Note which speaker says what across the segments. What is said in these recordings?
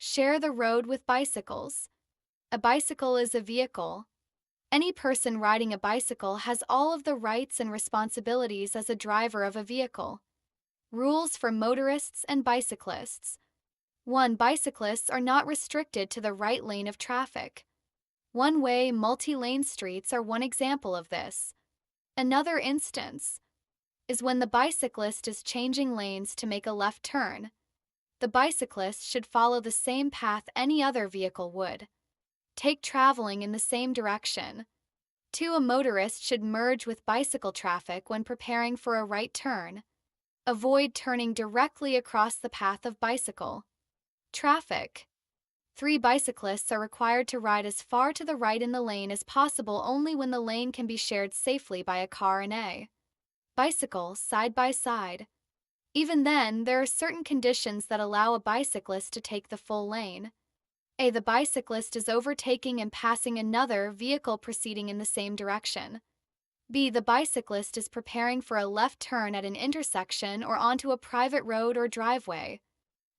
Speaker 1: Share the road with bicycles. A bicycle is a vehicle. Any person riding a bicycle has all of the rights and responsibilities as a driver of a vehicle. Rules for motorists and bicyclists. 1. Bicyclists are not restricted to the right lane of traffic. One-way, multi-lane streets are one example of this. Another instance is when the bicyclist is changing lanes to make a left turn. The bicyclist should follow the same path any other vehicle would. Take traveling in the same direction. 2. A motorist should merge with bicycle traffic when preparing for a right turn. Avoid turning directly across the path of bicycle traffic. 3. Bicyclists are required to ride as far to the right in the lane as possible only when the lane can be shared safely by a car and a bicycle side by side. Even then, there are certain conditions that allow a bicyclist to take the full lane. A. The bicyclist is overtaking and passing another vehicle proceeding in the same direction. B. The bicyclist is preparing for a left turn at an intersection or onto a private road or driveway.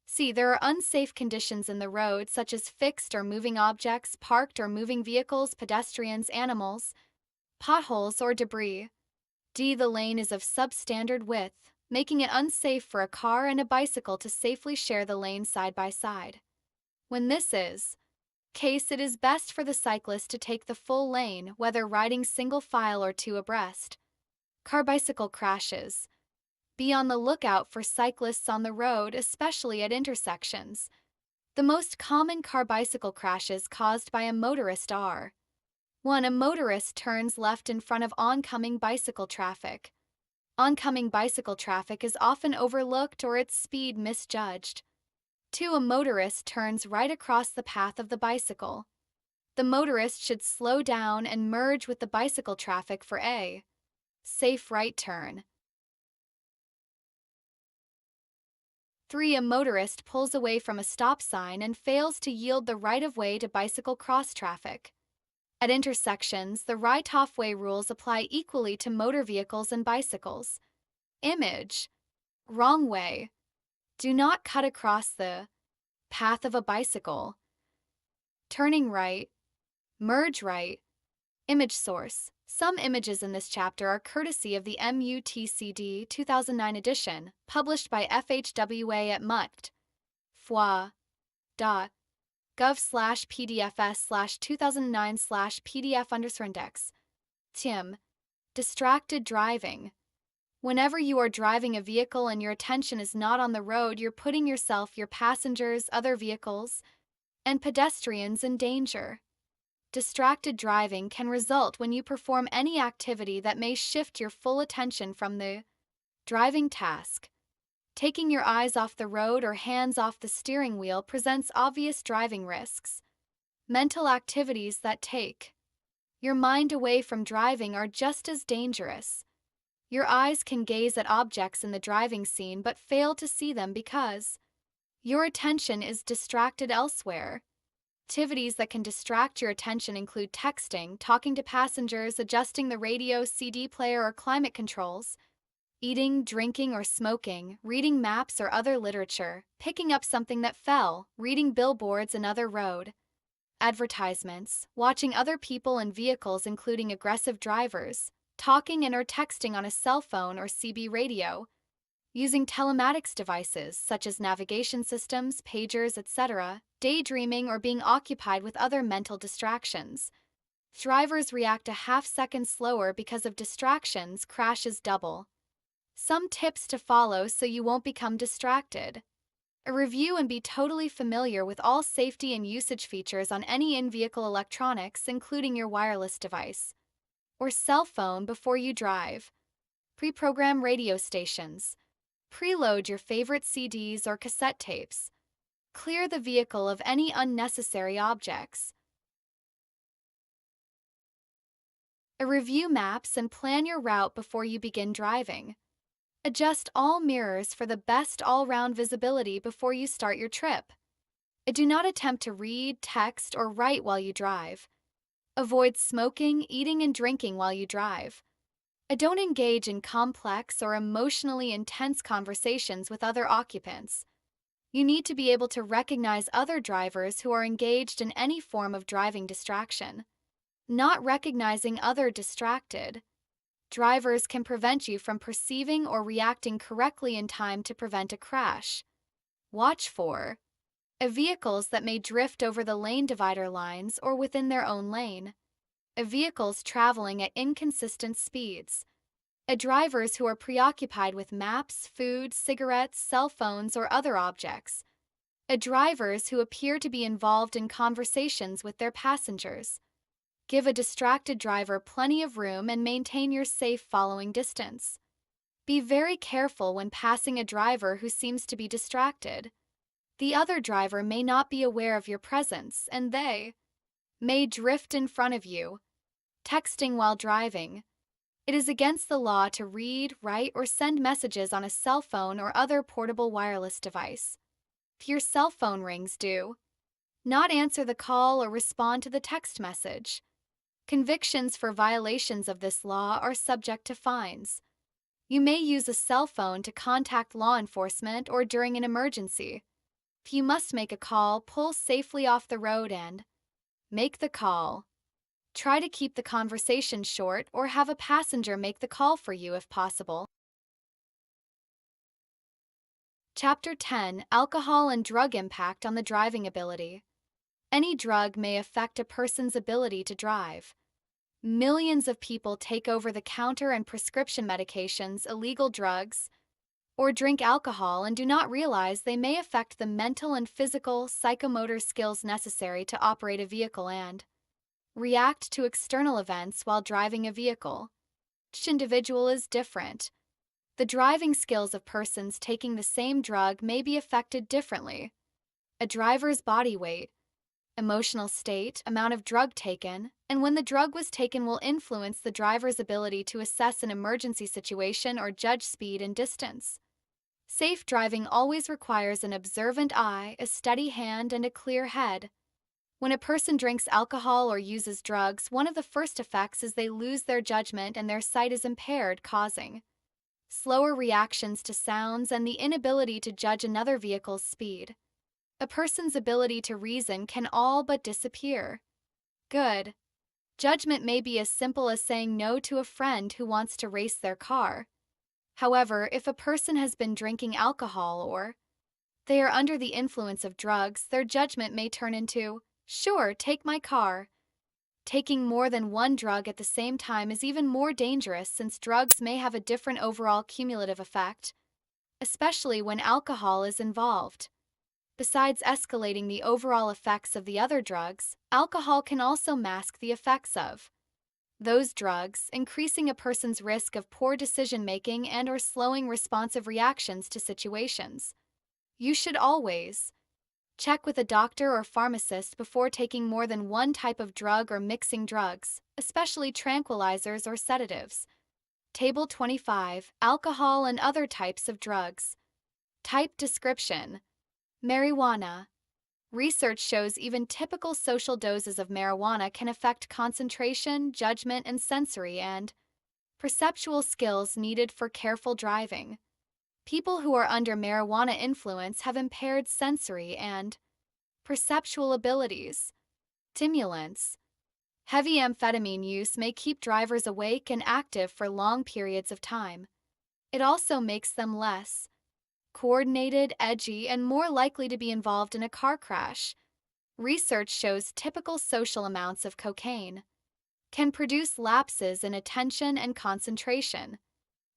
Speaker 1: C. There are unsafe conditions in the road such as fixed or moving objects, parked or moving vehicles, pedestrians, animals, potholes, or debris. D. The lane is of substandard width, making it unsafe for a car and a bicycle to safely share the lane side by side. When this is case, it is best for the cyclist to take the full lane, whether riding single file or two abreast. Car-bicycle crashes. Be on the lookout for cyclists on the road, especially at intersections. The most common car-bicycle crashes caused by a motorist are: 1. A motorist turns left in front of oncoming bicycle traffic. Oncoming bicycle traffic is often overlooked or its speed misjudged. 2. A motorist turns right across the path of the bicycle. The motorist should slow down and merge with the bicycle traffic for a safe right turn. 3. A motorist pulls away from a stop sign and fails to yield the right-of-way to bicycle cross traffic. At intersections, the right-of-way rules apply equally to motor vehicles and bicycles. Image: wrong way. Do not cut across the path of a bicycle. Turning right. Merge right. Image source: some images in this chapter are courtesy of the MUTCD 2009 edition, published by FHWA at mut.gov/pdfs/2009/pdf_index. Tim. Distracted driving. Whenever you are driving a vehicle and your attention is not on the road, you're putting yourself, your passengers, other vehicles, and pedestrians in danger. Distracted driving can result when you perform any activity that may shift your full attention from the driving task. Taking your eyes off the road or hands off the steering wheel presents obvious driving risks. Mental activities that take your mind away from driving are just as dangerous. Your eyes can gaze at objects in the driving scene but fail to see them because your attention is distracted elsewhere. Activities that can distract your attention include texting, talking to passengers, adjusting the radio, CD player, or climate controls, eating, drinking, or smoking, reading maps or other literature, picking up something that fell, reading billboards and other road advertisements, watching other people and vehicles including aggressive drivers, talking and or texting on a cell phone or CB radio, using telematics devices such as navigation systems, pagers, etc., daydreaming or being occupied with other mental distractions. Drivers react a half-second slower because of distractions, crashes double. Some tips to follow so you won't become distracted. Review and be totally familiar with all safety and usage features on any in-vehicle electronics, including your wireless device or cell phone before you drive. Pre-program radio stations. Preload your favorite CDs or cassette tapes. Clear the vehicle of any unnecessary objects. Review maps and plan your route before you begin driving. Adjust all mirrors for the best all-round visibility before you start your trip. Do not attempt to read, text, or write while you drive. Avoid smoking, eating, and drinking while you drive. Don't engage in complex or emotionally intense conversations with other occupants. You need to be able to recognize other drivers who are engaged in any form of driving distraction. Not recognizing other distracted drivers can prevent you from perceiving or reacting correctly in time to prevent a crash. Watch for vehicles that may drift over the lane divider lines or within their own lane. Vehicles traveling at inconsistent speeds. Drivers who are preoccupied with maps, food, cigarettes, cell phones, or other objects. Drivers who appear to be involved in conversations with their passengers. Give a distracted driver plenty of room and maintain your safe following distance. Be very careful when passing a driver who seems to be distracted. The other driver may not be aware of your presence, and they may drift in front of you. Texting while driving. It is against the law to read, write, or send messages on a cell phone or other portable wireless device. If your cell phone rings, do not answer the call or respond to the text message. Convictions for violations of this law are subject to fines. You may use a cell phone to contact law enforcement or during an emergency. If you must make a call, pull safely off the road and make the call. Try to keep the conversation short or have a passenger make the call for you if possible. Chapter 10: Alcohol and Drug Impact on the Driving Ability. Any drug may affect a person's ability to drive. Millions of people take over-the-counter and prescription medications, illegal drugs, or drink alcohol and do not realize they may affect the mental and physical, psychomotor skills necessary to operate a vehicle and react to external events while driving a vehicle. Each individual is different. The driving skills of persons taking the same drug may be affected differently. A driver's body weight, emotional state, amount of drug taken, and when the drug was taken will influence the driver's ability to assess an emergency situation or judge speed and distance. Safe driving always requires an observant eye, a steady hand, and a clear head. When a person drinks alcohol or uses drugs, one of the first effects is they lose their judgment and their sight is impaired, causing slower reactions to sounds and the inability to judge another vehicle's speed. A person's ability to reason can all but disappear. Good judgment may be as simple as saying no to a friend who wants to race their car. However, if a person has been drinking alcohol or they are under the influence of drugs, their judgment may turn into, "Sure, take my car." Taking more than one drug at the same time is even more dangerous since drugs may have a different overall cumulative effect, especially when alcohol is involved. Besides escalating the overall effects of the other drugs, alcohol can also mask the effects of those drugs, increasing a person's risk of poor decision-making and/or slowing responsive reactions to situations. You should always check with a doctor or pharmacist before taking more than one type of drug or mixing drugs, especially tranquilizers or sedatives. Table 25: Alcohol and other types of drugs. Type description: marijuana. Research shows even typical social doses of marijuana can affect concentration, judgment, and sensory and perceptual skills needed for careful driving. People who are under marijuana influence have impaired sensory and perceptual abilities. Stimulants. Heavy amphetamine use may keep drivers awake and active for long periods of time. It also makes them less coordinated, edgy, and more likely to be involved in a car crash. Research shows typical social amounts of cocaine can produce lapses in attention and concentration.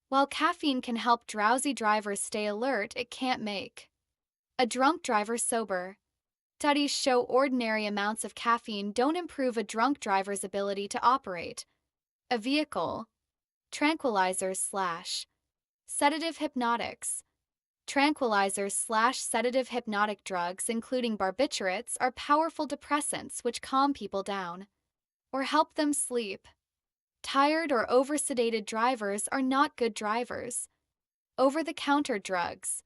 Speaker 1: While caffeine can help drowsy drivers stay alert, it can't make a drunk driver sober. Studies show ordinary amounts of caffeine don't improve a drunk driver's ability to operate a vehicle. Tranquilizers/sedative hypnotics. Tranquilizers/sedative hypnotic drugs, including barbiturates, are powerful depressants which calm people down or help them sleep. Tired or oversedated drivers are not good drivers. Over-the-counter drugs.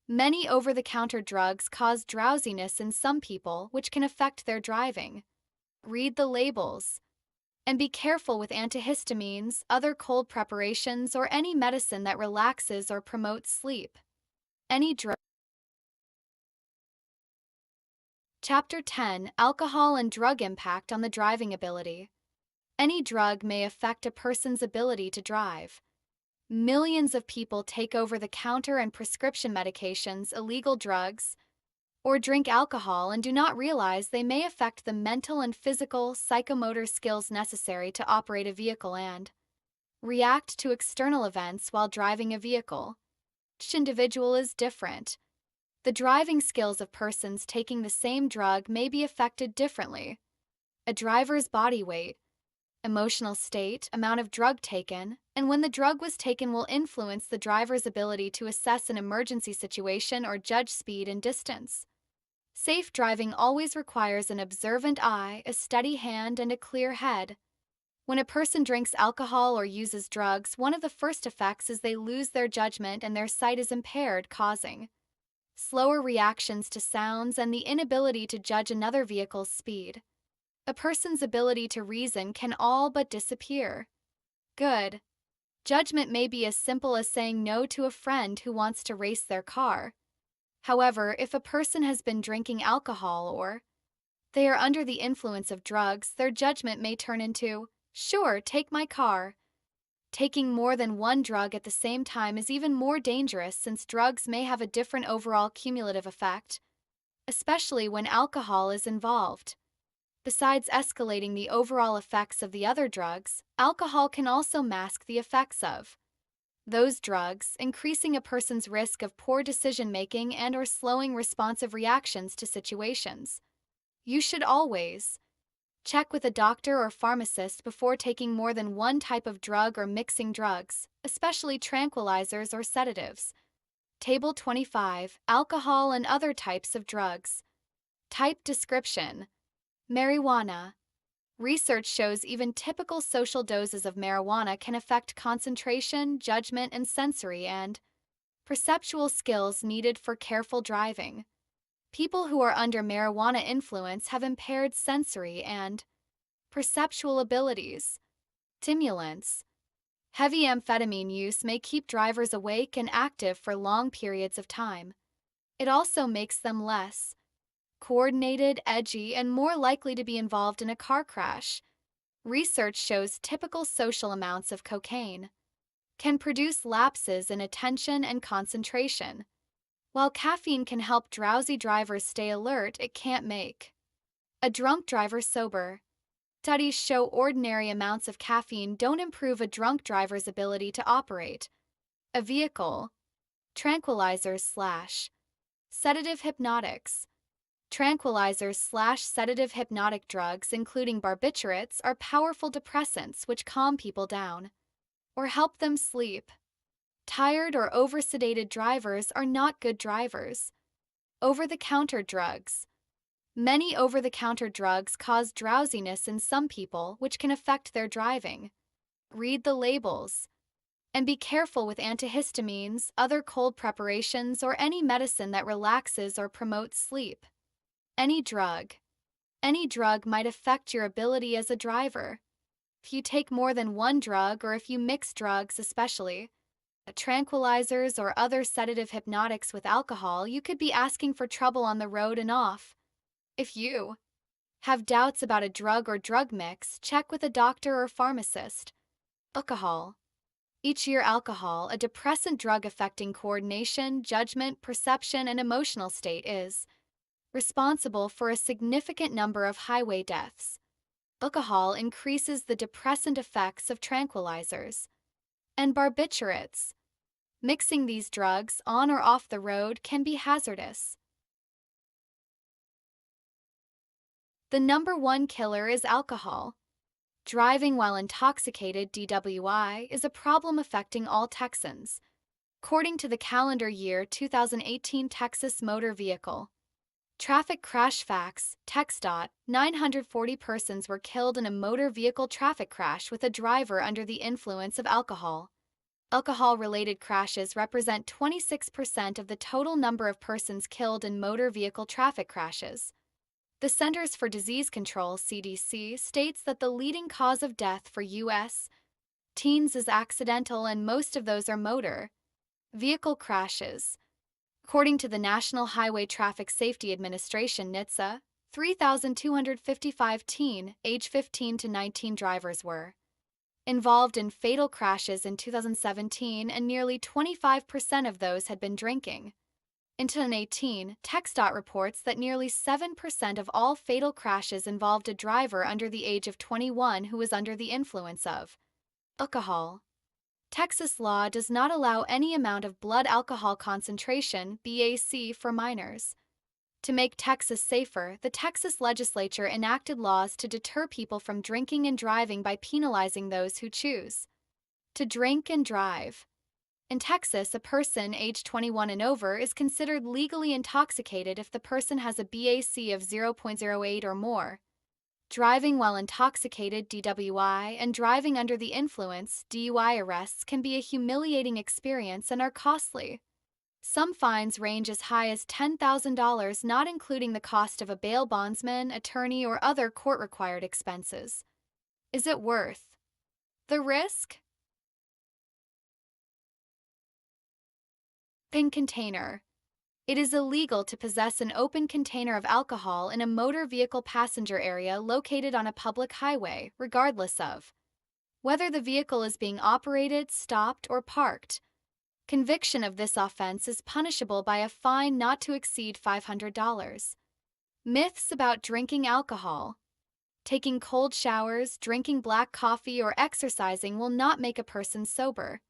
Speaker 1: Many over-the-counter drugs cause drowsiness in some people, which can affect their driving. Read the labels. And be careful with antihistamines, other cold preparations, or any medicine that relaxes or promotes sleep. Any drug Chapter 10: Alcohol and Drug Impact on the Driving Ability. Any drug may affect a person's ability to drive. Millions of people take over the counter and prescription medications, illegal drugs, or drink alcohol and do not realize they may affect the mental and physical, psychomotor skills necessary to operate a vehicle and react to external events while driving a vehicle. Each individual is different. The driving skills of persons taking the same drug may be affected differently. A driver's body weight, emotional state, amount of drug taken, and when the drug was taken will influence the driver's ability to assess an emergency situation or judge speed and distance. Safe driving always requires an observant eye, a steady hand, and a clear head. When a person drinks alcohol or uses drugs, one of the first effects is they lose their judgment and their sight is impaired, causing slower reactions to sounds and the inability to judge another vehicle's speed. A person's ability to reason can all but disappear. Good judgment may be as simple as saying no to a friend who wants to race their car. However, if a person has been drinking alcohol or they are under the influence of drugs, their judgment may turn into, "Sure, take my car." Taking more than one drug at the same time is even more dangerous since drugs may have a different overall cumulative effect, especially when alcohol is involved. Besides escalating the overall effects of the other drugs, alcohol can also mask the effects of those drugs, increasing a person's risk of poor decision-making and or slowing responsive reactions to situations. You should always check with a doctor or pharmacist before taking more than one type of drug or mixing drugs, especially tranquilizers or sedatives. Table 25: Alcohol and other types of drugs. Type description: marijuana. Research shows even typical social doses of marijuana can affect concentration, judgment, and sensory and perceptual skills needed for careful driving. People who are under marijuana influence have impaired sensory and perceptual abilities. Stimulants. Heavy amphetamine use may keep drivers awake and active for long periods of time. It also makes them less coordinated, edgy, and more likely to be involved in a car crash. Research shows typical social amounts of cocaine can produce lapses in attention and concentration. While caffeine can help drowsy drivers stay alert, it can't make a drunk driver sober. Studies show ordinary amounts of caffeine don't improve a drunk driver's ability to operate a vehicle. Tranquilizers/sedative hypnotics. Tranquilizers/sedative hypnotic drugs, including barbiturates, are powerful depressants which calm people down or help them sleep. Tired or oversedated drivers are not good drivers. Over-the-counter drugs. Many over-the-counter drugs cause drowsiness in some people, which can affect their driving. Read the labels. And be careful with antihistamines, other cold preparations, or any medicine that relaxes or promotes sleep. Any drug might affect your ability as a driver. If you take more than one drug or if you mix drugs, especially tranquilizers or other sedative hypnotics with alcohol, you could be asking for trouble on the road and off. If you have doubts about a drug or drug mix, check with a doctor or pharmacist. Alcohol. Each year, alcohol, a depressant drug affecting coordination, judgment, perception, and emotional state, is responsible for a significant number of highway deaths. Alcohol increases the depressant effects of tranquilizers and barbiturates. Mixing these drugs on or off the road can be hazardous. The number one killer is alcohol. Driving while intoxicated, DWI, is a problem affecting all Texans. According to the calendar year 2018 Texas Motor Vehicle Traffic Crash Facts, TxDOT, 940 persons were killed in a motor vehicle traffic crash with a driver under the influence of alcohol. Alcohol-related crashes represent 26% of the total number of persons killed in motor vehicle traffic crashes. The Centers for Disease Control, CDC, states that the leading cause of death for U.S. teens is accidental and most of those are motor vehicle crashes. According to the National Highway Traffic Safety Administration, NHTSA, 3,255 teen, age 15 to 19 drivers were involved in fatal crashes in 2017, and nearly 25% of those had been drinking. In 2018, TxDOT reports that nearly 7% of all fatal crashes involved a driver under the age of 21 who was under the influence of alcohol. Texas law does not allow any amount of blood alcohol concentration (BAC) for minors. To make Texas safer, the Texas legislature enacted laws to deter people from drinking and driving by penalizing those who choose to drink and drive. In Texas, a person aged 21 and over is considered legally intoxicated if the person has a BAC of 0.08 or more. Driving while intoxicated (DWI) and driving under the influence (DUI) arrests can be a humiliating experience and are costly. Some fines range as high as $10,000, not including the cost of a bail bondsman, attorney, or other court-required expenses. Is it worth the risk? Open container. It is illegal to possess an open container of alcohol in a motor vehicle passenger area located on a public highway, regardless of whether the vehicle is being operated, stopped, or parked. Conviction of this offense is punishable by a fine not to exceed $500. Myths about drinking alcohol. Taking cold showers, drinking black coffee, or exercising will not make a person sober.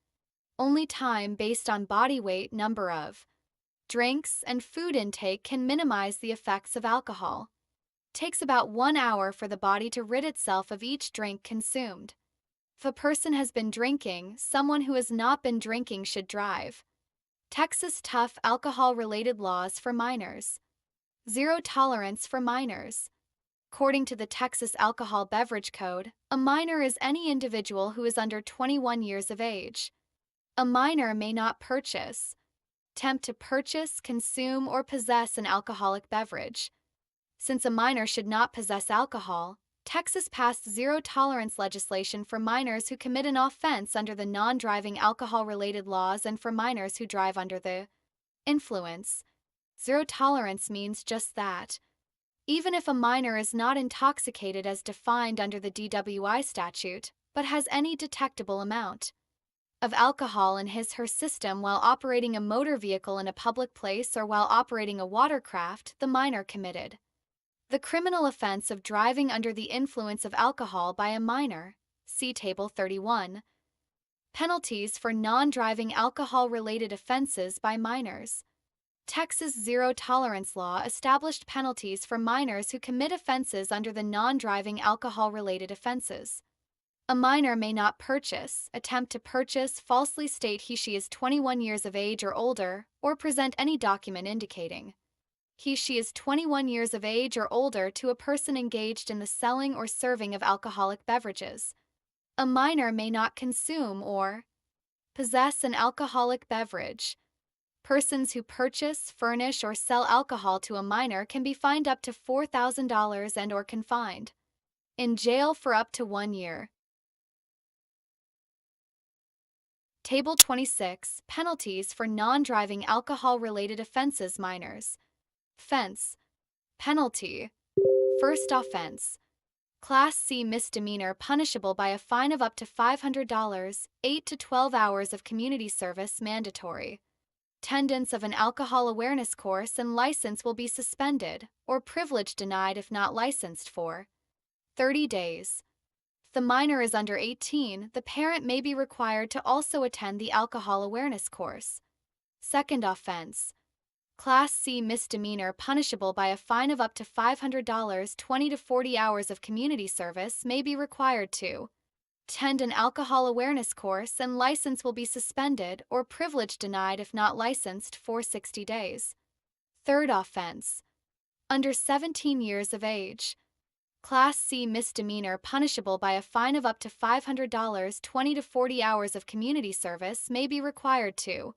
Speaker 1: Only time based on body weight, number of drinks, and food intake can minimize the effects of alcohol. It takes about 1 hour for the body to rid itself of each drink consumed. If a person has been drinking, someone who has not been drinking should drive. Texas tough alcohol-related laws for minors. Zero tolerance for minors. According to the Texas Alcohol Beverage Code, a minor is any individual who is under 21 years of age. A minor may not purchase, attempt to purchase, consume, or possess an alcoholic beverage. Since a minor should not possess alcohol, Texas passed zero-tolerance legislation for minors who commit an offense under the non-driving alcohol-related laws and for minors who drive under the influence. Zero tolerance means just that. Even if a minor is not intoxicated as defined under the DWI statute, but has any detectable amount of alcohol in his/her system while operating a motor vehicle in a public place or while operating a watercraft, the minor committed the criminal offense of driving under the influence of alcohol by a minor. See Table 31. Penalties for non-driving alcohol-related offenses by minors. Texas zero-tolerance law established penalties for minors who commit offenses under the non-driving alcohol-related offenses. A minor may not purchase, attempt to purchase, falsely state he/she is 21 years of age or older, or present any document indicating he/she is 21 years of age or older to a person engaged in the selling or serving of alcoholic beverages. A minor may not consume or possess an alcoholic beverage. Persons who purchase, furnish, or sell alcohol to a minor can be fined up to $4,000 and/or confined in jail for up to 1 year. Table 26. Penalties for non-driving alcohol-related offenses minors. Offense. Penalty. First offense. Class C misdemeanor punishable by a fine of up to $500, 8 to 12 hours of community service mandatory. Attendance of an alcohol awareness course and license will be suspended, or privilege denied if not licensed for 30 days. If the minor is under 18, the parent may be required to also attend the alcohol awareness course. Second offense. Class C misdemeanor punishable by a fine of up to $500, 20 to 40 hours of community service may be required to attend an alcohol awareness course and license will be suspended or privilege denied if not licensed for 60 days. Third offense. Under 17 years of age. Class C misdemeanor punishable by a fine of up to $500, 20 to 40 hours of community service may be required to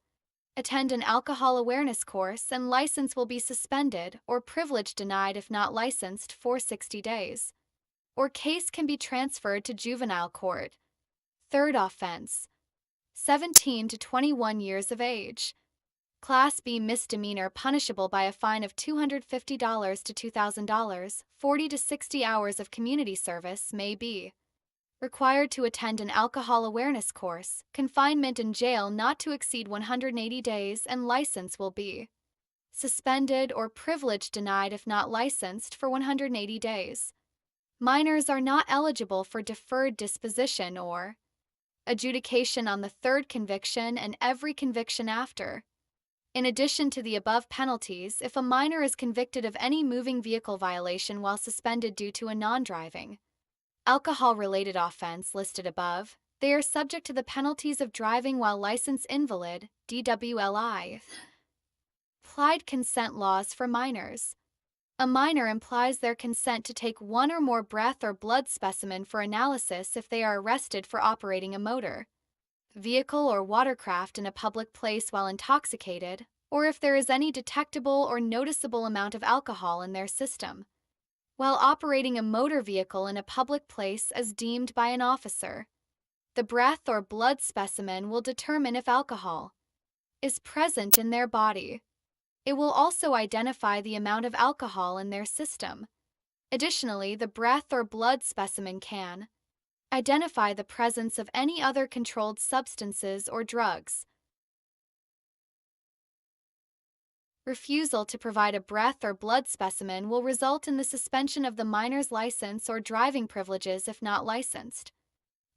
Speaker 1: attend an alcohol awareness course and license will be suspended or privilege denied if not licensed for 60 days. Or case can be transferred to juvenile court. Third offense. 17 to 21 years of age. Class B misdemeanor punishable by a fine of $250 to $2,000, 40 to 60 hours of community service may be required to attend an alcohol awareness course, confinement in jail not to exceed 180 days, and license will be suspended or privilege denied if not licensed for 180 days. Minors are not eligible for deferred disposition or adjudication on the third conviction and every conviction after. In addition to the above penalties, if a minor is convicted of any moving vehicle violation while suspended due to a non-driving alcohol-related offense listed above, they are subject to the penalties of driving while licensed invalid, DWLI. Implied consent laws for minors. A minor implies their consent to take one or more breath or blood specimen for analysis if they are arrested for operating a motor vehicle or watercraft in a public place while intoxicated, or if there is any detectable or noticeable amount of alcohol in their system, while operating a motor vehicle in a public place as deemed by an officer. The breath or blood specimen will determine if alcohol is present in their body. It will also identify the amount of alcohol in their system. Additionally, the breath or blood specimen can identify the presence of any other controlled substances or drugs. Refusal to provide a breath or blood specimen will result in the suspension of the minor's license or driving privileges if not licensed.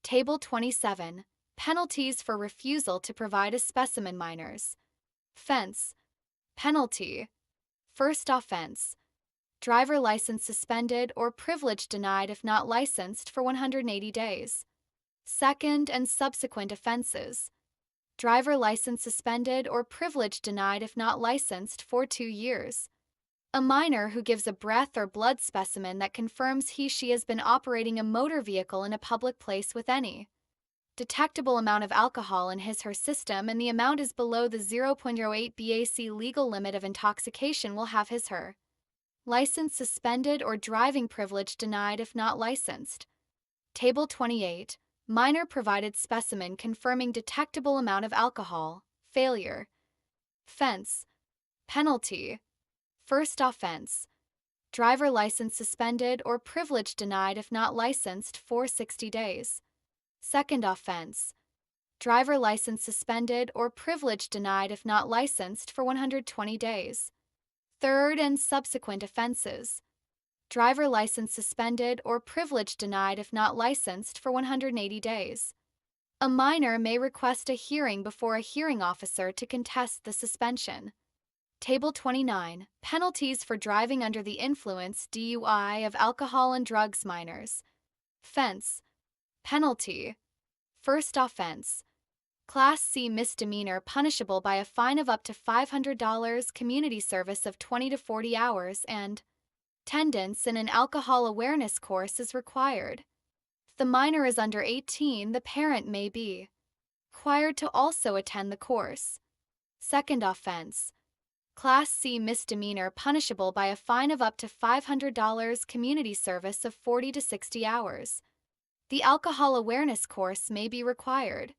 Speaker 1: Table 27. Penalties for refusal to provide a specimen. Minors. Offense. Penalty. First offense. Driver license suspended or privilege denied if not licensed for 180 days. Second and subsequent offenses. Driver license suspended or privilege denied if not licensed for 2 years. A minor who gives a breath or blood specimen that confirms he/she has been operating a motor vehicle in a public place with any detectable amount of alcohol in his/her system and the amount is below the 0.08 BAC legal limit of intoxication will have his/her license suspended or driving privilege denied if not licensed. Table 28. Minor provided specimen confirming detectable amount of alcohol. Failure. Offense. Penalty. First offense. Driver license suspended or privilege denied if not licensed for 60 days. Second offense. Driver license suspended or privilege denied if not licensed for 120 days. Third and subsequent offenses. Driver license suspended or privilege denied if not licensed for 180 days. A minor may request a hearing before a hearing officer to contest the suspension. Table 29. Penalties for driving under the influence DUI of alcohol and drugs. Minors. Offense. Penalty. First offense. Class C misdemeanor punishable by a fine of up to $500, community service of 20 to 40 hours, and attendance in an alcohol awareness course is required. If the minor is under 18, the parent may be required to also attend the course. Second offense. Class C misdemeanor punishable by a fine of up to $500, community service of 40 to 60 hours. The alcohol awareness course may be required.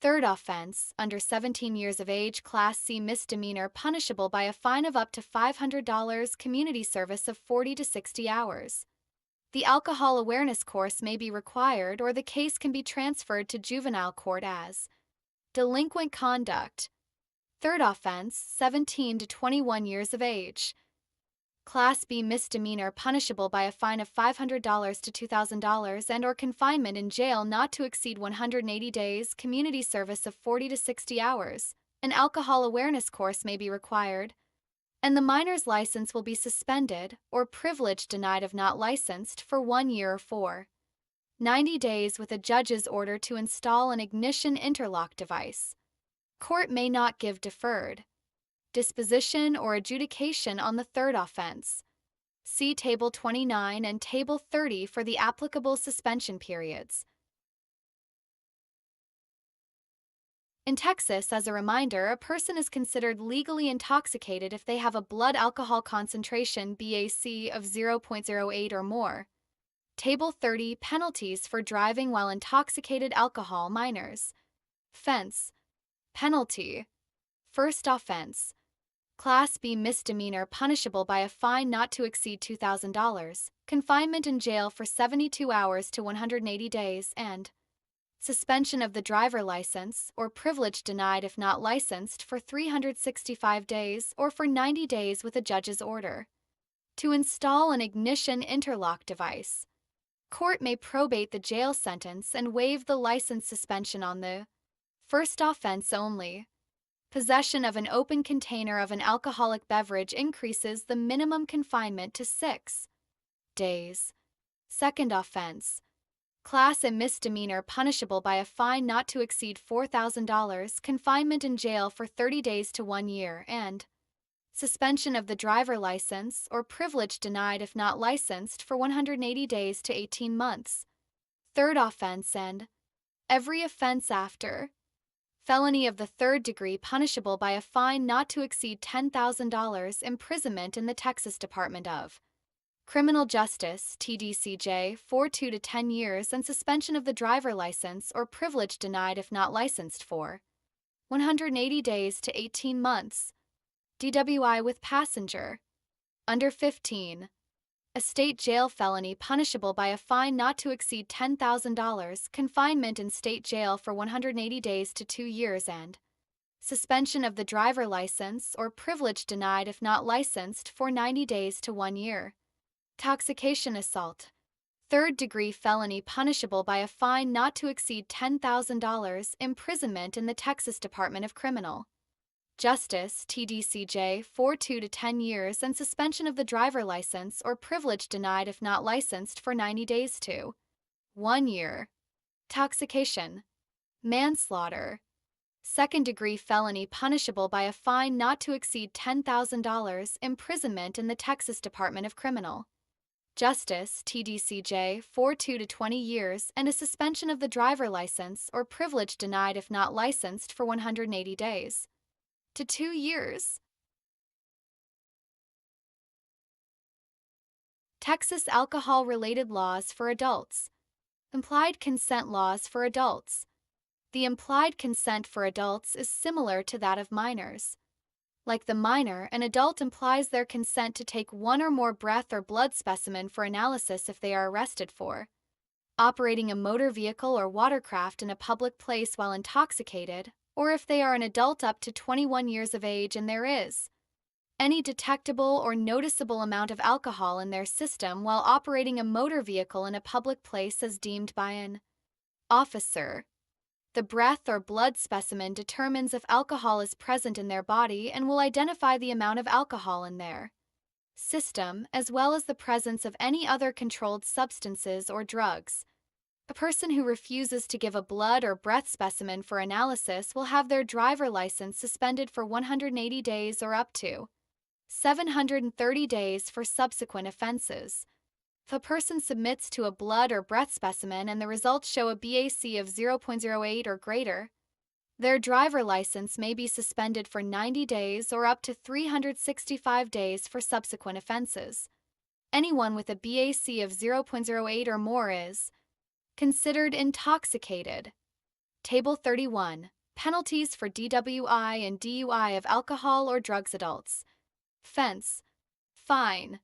Speaker 1: Third offense, under 17 years of age, Class C misdemeanor punishable by a fine of up to $500, community service of 40 to 60 hours. The alcohol awareness course may be required or the case can be transferred to juvenile court as delinquent conduct. Third offense, 17 to 21 years of age. Class B misdemeanor punishable by a fine of $500 to $2,000 and or confinement in jail not to exceed 180 days, community service of 40 to 60 hours. An alcohol awareness course may be required, and the minor's license will be suspended or privilege denied if not licensed for 1 year or for 90 days with a judge's order to install an ignition interlock device. Court may not give deferred disposition or adjudication on the third offense. See Table 29 and Table 30 for the applicable suspension periods. In Texas, as a reminder, a person is considered legally intoxicated if they have a blood alcohol concentration BAC of 0.08 or more. Table 30. Penalties for driving while intoxicated. Alcohol. Minors. Offense. Penalty. First offense. Class B misdemeanor punishable by a fine not to exceed $2,000, confinement in jail for 72 hours to 180 days, and suspension of the driver license or privilege denied if not licensed for 365 days or for 90 days with a judge's order. To install an ignition interlock device. Court may probate the jail sentence and waive the license suspension on the first offense only. Possession of an open container of an alcoholic beverage increases the minimum confinement to 6 days. Second offense. Class A misdemeanor punishable by a fine not to exceed $4,000, confinement in jail for 30 days to 1 year, and suspension of the driver license or privilege denied if not licensed for 180 days to 18 months. Third offense and every offense after. Felony of the third degree punishable by a fine not to exceed $10,000, imprisonment in the Texas Department of Criminal Justice, TDCJ, for 2 to 10 years and suspension of the driver license or privilege denied if not licensed for 180 days to 18 months. DWI with passenger. Under 15. A state jail felony punishable by a fine not to exceed $10,000, confinement in state jail for 180 days to 2 years, and suspension of the driver license or privilege denied if not licensed for 90 days to 1 year. Intoxication assault. Third degree felony punishable by a fine not to exceed $10,000, imprisonment in the Texas Department of Criminal Justice, TDCJ, for 2 to 10 years and suspension of the driver license or privilege denied if not licensed for 90 days to 1 year. Intoxication. Manslaughter. Second-degree felony punishable by a fine not to exceed $10,000, imprisonment in the Texas Department of Criminal Justice, TDCJ, for 2 to 20 years and a suspension of the driver license or privilege denied if not licensed for 180 days to 2 years. Texas alcohol-related laws for adults. Implied consent laws for adults. The implied consent for adults is similar to that of minors. Like the minor, an adult implies their consent to take one or more breath or blood specimen for analysis if they are arrested for operating a motor vehicle or watercraft in a public place while intoxicated, or if they are an adult up to 21 years of age and there is any detectable or noticeable amount of alcohol in their system while operating a motor vehicle in a public place as deemed by an officer. The breath or blood specimen determines if alcohol is present in their body and will identify the amount of alcohol in their system, as well as the presence of any other controlled substances or drugs. A person who refuses to give a blood or breath specimen for analysis will have their driver license suspended for 180 days or up to 730 days for subsequent offenses. If a person submits to a blood or breath specimen and the results show a BAC of 0.08 or greater, their driver license may be suspended for 90 days or up to 365 days for subsequent offenses. Anyone with a BAC of 0.08 or more is considered intoxicated. Table 31. Penalties for DWI and DUI of alcohol or drugs adults. Offense. Fine.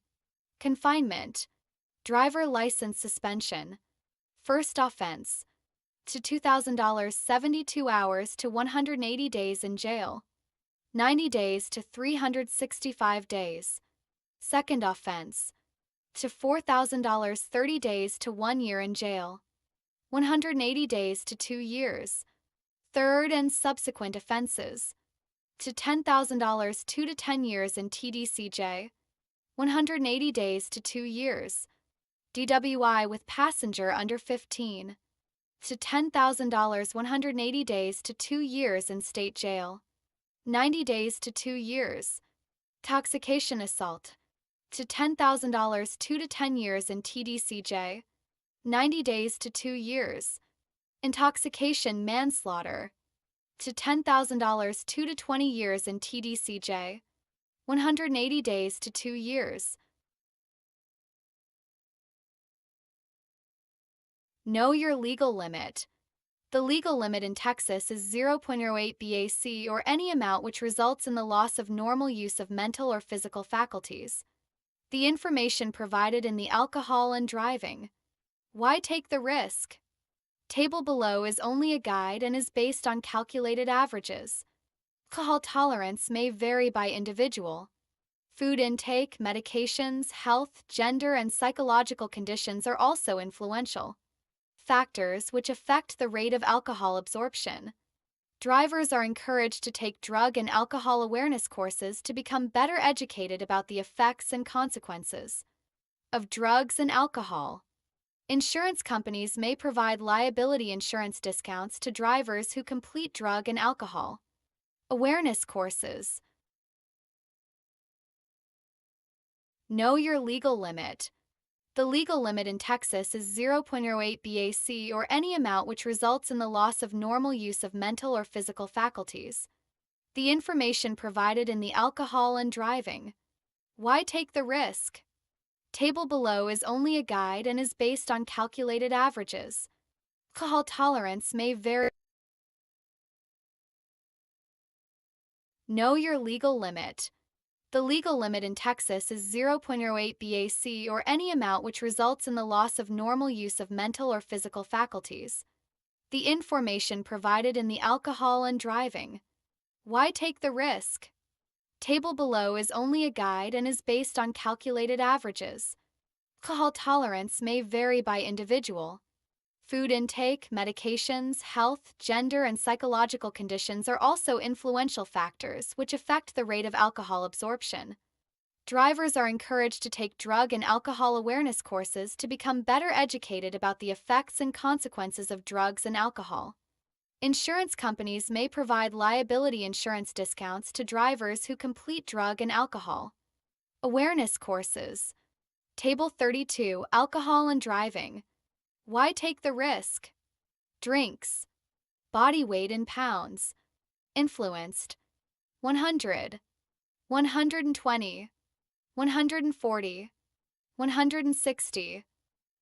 Speaker 1: Confinement. Driver license suspension. First offense. To $2,000, 72 hours to 180 days in jail. 90 days to 365 days. Second offense. To $4,000, 30 days to 1 year in jail. 180 days to 2 years. Third and subsequent offenses. To $10,000, 2 to 10 years in TDCJ. 180 days to 2 years. DWI with passenger under 15. To $10,000, 180 days to 2 years in state jail. 90 days to 2 years. Intoxication assault. To $10,000, 2 to 10 years in TDCJ. 90 days to 2 years. Intoxication manslaughter. To $10,000, 2 to 20 years in TDCJ. 180 days to 2 years. Know your legal limit. The legal limit in Texas is 0.08 BAC or any amount which results in the loss of normal use of mental or physical faculties. The information provided in the alcohol and driving. Why take the risk? Table below is only a guide and is based on calculated averages. Alcohol tolerance may vary by individual. Food intake, medications, health, gender, and psychological conditions are also influential factors which affect the rate of alcohol absorption. Drivers are encouraged to take drug and alcohol awareness courses to become better educated about the effects and consequences of drugs and alcohol. Insurance companies may provide liability insurance discounts to drivers who complete drug and alcohol awareness courses. Know your legal limit. The legal limit in Texas is 0.08 BAC or any amount which results in the loss of normal use of mental or physical faculties. The information provided in the alcohol and driving. Why take the risk? Table below is only a guide and is based on calculated averages. Alcohol tolerance may vary. Know your legal limit. The legal limit in Texas is 0.08 BAC or any amount which results in the loss of normal use of mental or physical faculties. The information provided in the alcohol and driving. Why take the risk? Table below is only a guide and is based on calculated averages. Alcohol tolerance may vary by individual. Food intake, medications, health, gender, and psychological conditions are also influential factors which affect the rate of alcohol absorption. Drivers are encouraged to take drug and alcohol awareness courses to become better educated about the effects and consequences of drugs and alcohol. Insurance companies may provide liability insurance discounts to drivers who complete drug and alcohol awareness courses. Table 32, Alcohol and Driving. Why take the risk? Drinks. Body weight in pounds. Influenced. 100. 120. 140. 160.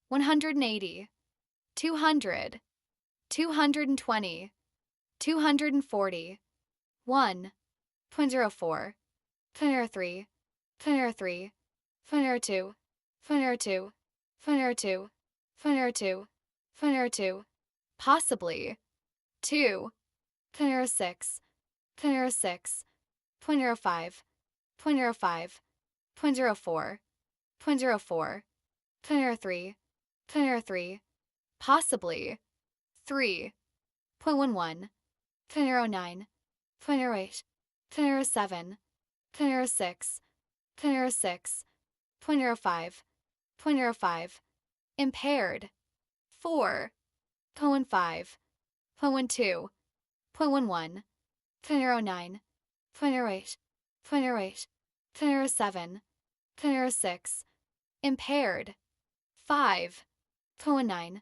Speaker 1: 180. 200. 220. 240. 1. 0.04. 0.03. 0.03. 0.02. 0.02. 0.02. 0.02. 0.02. Possibly. 2. 0.06. 0.06. 0.05. 0.05. 0.04. 0.04. 0.03. 0.03. Possibly. 3. 0.11. 0.09. 0.08. 0.07. 0.06. 0.06. 0.05. 0.05. Impaired. 4. 0.15. 0.12. 0.11. 0.09. 0.08. 0.08. 0.07. 0.06. Impaired. 5. 0.9.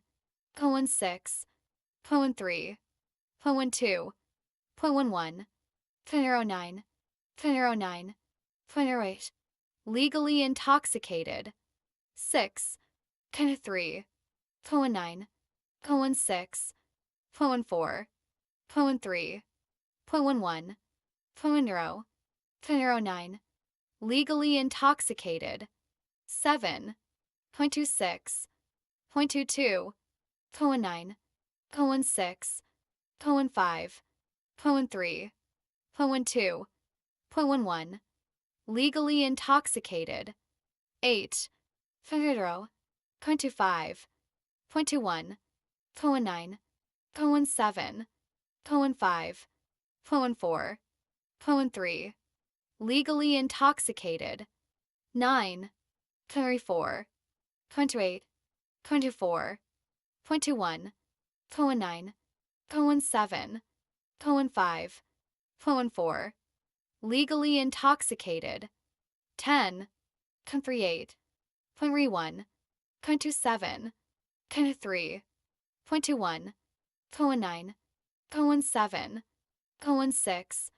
Speaker 1: 0.16. 0.13. 0.12. 0.11. 0.09. 0.09. 0.08. Legally intoxicated. 6. 0.3. 0.9. 0.16. 0.14. 0.13. 0.11. 0.0. 0.09. Legally intoxicated. 7. 0.26. 0.22. 0.9. 0.16. 0.15. 0.3. 0.12. 0.11. Legally intoxicated. 8. 0.0. 0.25. 0.21. 0.9. 0.7. 0.5. 0.4. 0.3. Legally intoxicated. 9. 0.4. 0.28. 0.24. 0.21. 0.9. 0.7. 0.5. 0.4. Legally intoxicated. 10. 0.38. 0.31. 0.27. 0.3. 0.21. 0.9. 0.7. 0.6.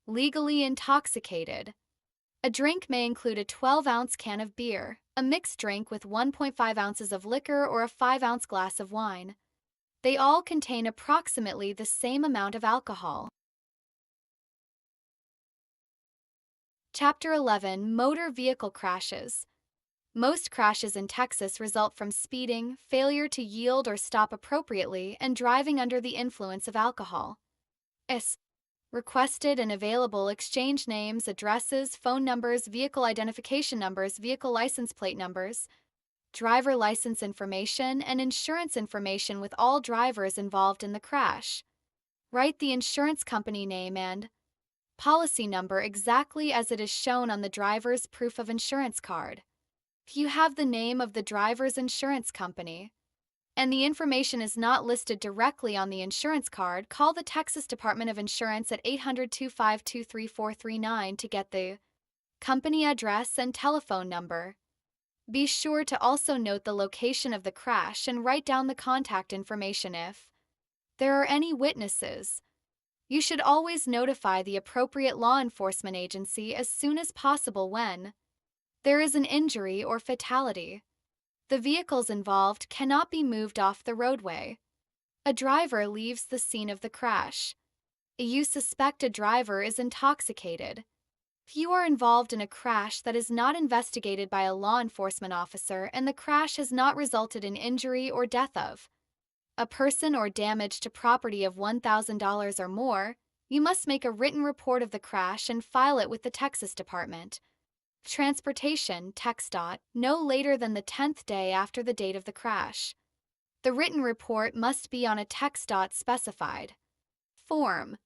Speaker 1: Legally intoxicated. A drink may include a 12-ounce can of beer, a mixed drink with 1.5 ounces of liquor, or a 5-ounce glass of wine. They all contain approximately the same amount of alcohol. Chapter 11: Motor Vehicle Crashes. Most crashes in Texas result from speeding, failure to yield or stop appropriately, and driving under the influence of alcohol. S. Requested and available exchange names, addresses, phone numbers, vehicle identification numbers, vehicle license plate numbers, driver license information, and insurance information with all drivers involved in the crash. Write the insurance company name and policy number exactly as it is shown on the driver's proof of insurance card. If you have the name of the driver's insurance company, and the information is not listed directly on the insurance card, call the Texas Department of Insurance at 800-252-3439 to get the company address and telephone number. Be sure to also note the location of the crash and write down the contact information if there are any witnesses. You should always notify the appropriate law enforcement agency as soon as possible when there is an injury or fatality. The vehicles involved cannot be moved off the roadway. A driver leaves the scene of the crash. You suspect a driver is intoxicated. If you are involved in a crash that is not investigated by a law enforcement officer and the crash has not resulted in injury or death of a person or damage to property of $1,000 or more, you must make a written report of the crash and file it with the Texas Department of Transportation, TxDOT, no later than the 10th day after the date of the crash. The written report must be on a TxDOT specified form.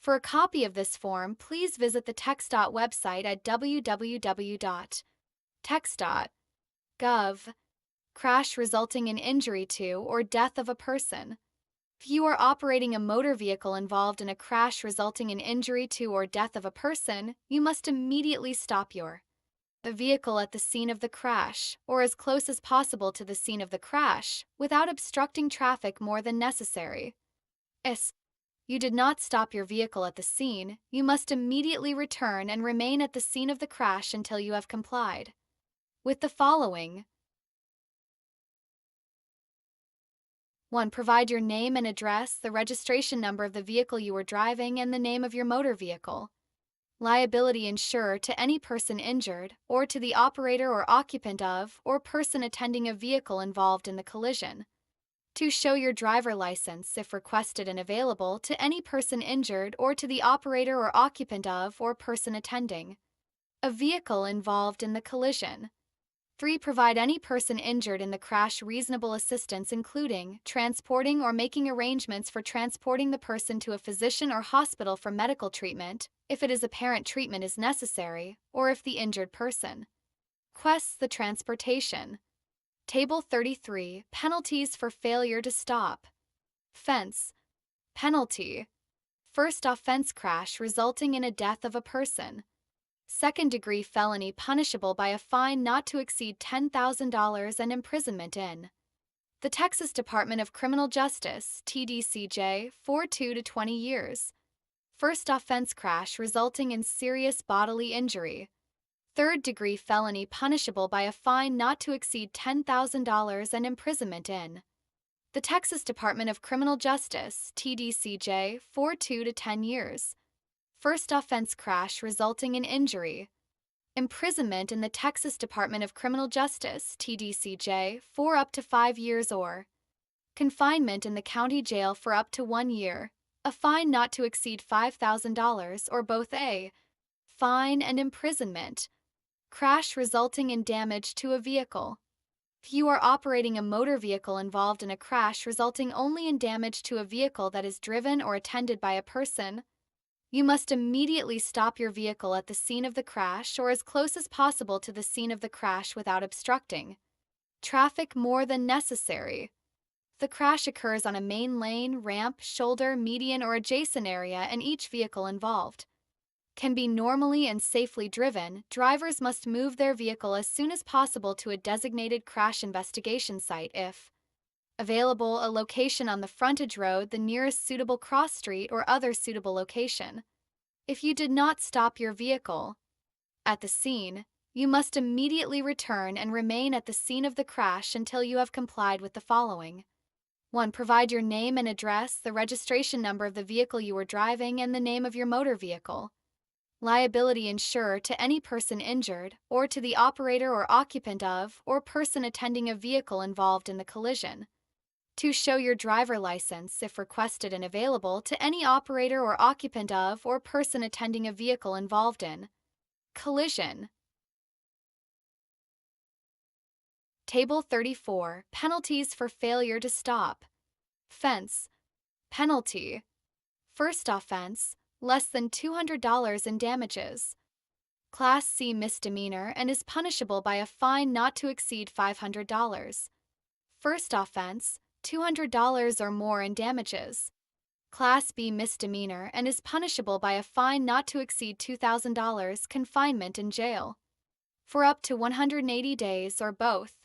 Speaker 1: For a copy of this form, please visit the TxDOT website at www.texdot.gov. Crash resulting in injury to or death of a person. If you are operating a motor vehicle involved in a crash resulting in injury to or death of a person, you must immediately stop the vehicle at the scene of the crash, or as close as possible to the scene of the crash, without obstructing traffic more than necessary. If you did not stop your vehicle at the scene, you must immediately return and remain at the scene of the crash until you have complied with the following. 1. Provide your name and address, the registration number of the vehicle you are driving, and the name of your motor vehicle. Liability insurer to any person injured, or to the operator or occupant of, or person attending a vehicle involved in the collision. 2. Show your driver license, if requested and available, to any person injured or to the operator or occupant of, or person attending a vehicle involved in the collision. 3. Provide any person injured in the crash reasonable assistance, including transporting or making arrangements for transporting the person to a physician or hospital for medical treatment, if it is apparent treatment is necessary, or if the injured person requests the transportation. Table 33. Penalties for failure to stop. Offense. Penalty. First offense, crash resulting in a death of a person. Second-degree felony, punishable by a fine not to exceed $10,000 and imprisonment in the Texas Department of Criminal Justice, TDCJ, 2 to 20 years. First offense, crash resulting in serious bodily injury. Third-degree felony, punishable by a fine not to exceed $10,000 and imprisonment in the Texas Department of Criminal Justice, TDCJ, 2 to 10 years. First offense, crash resulting in injury. Imprisonment in the Texas Department of Criminal Justice, TDCJ, for up to 5 years, or confinement in the county jail for up to 1 year. A fine not to exceed $5,000, or both. A fine and imprisonment. Crash resulting in damage to a vehicle. If you are operating a motor vehicle involved in a crash resulting only in damage to a vehicle that is driven or attended by a person, you must immediately stop your vehicle at the scene of the crash or as close as possible to the scene of the crash without obstructing traffic more than necessary. The crash occurs on a main lane, ramp, shoulder, median, or adjacent area, and each vehicle involved can be normally and safely driven. Drivers must move their vehicle as soon as possible to a designated crash investigation site if available, a location on the frontage road, the nearest suitable cross street, or other suitable location. If you did not stop your vehicle at the scene, you must immediately return and remain at the scene of the crash until you have complied with the following. 1. Provide your name and address, the registration number of the vehicle you are driving, and the name of your motor vehicle. Liability insurer to any person injured, or to the operator or occupant of, or person attending a vehicle involved in the collision. 2. Show your driver license, if requested and available, to any operator or occupant of, or person attending a vehicle involved in collision. Table 34. Penalties for failure to stop. Fence. Penalty. First offense, less than $200 in damages. Class C misdemeanor and is punishable by a fine not to exceed $500. First offense, $200 or more in damages. Class B misdemeanor and is punishable by a fine not to exceed $2,000, confinement in jail for up to 180 days or both.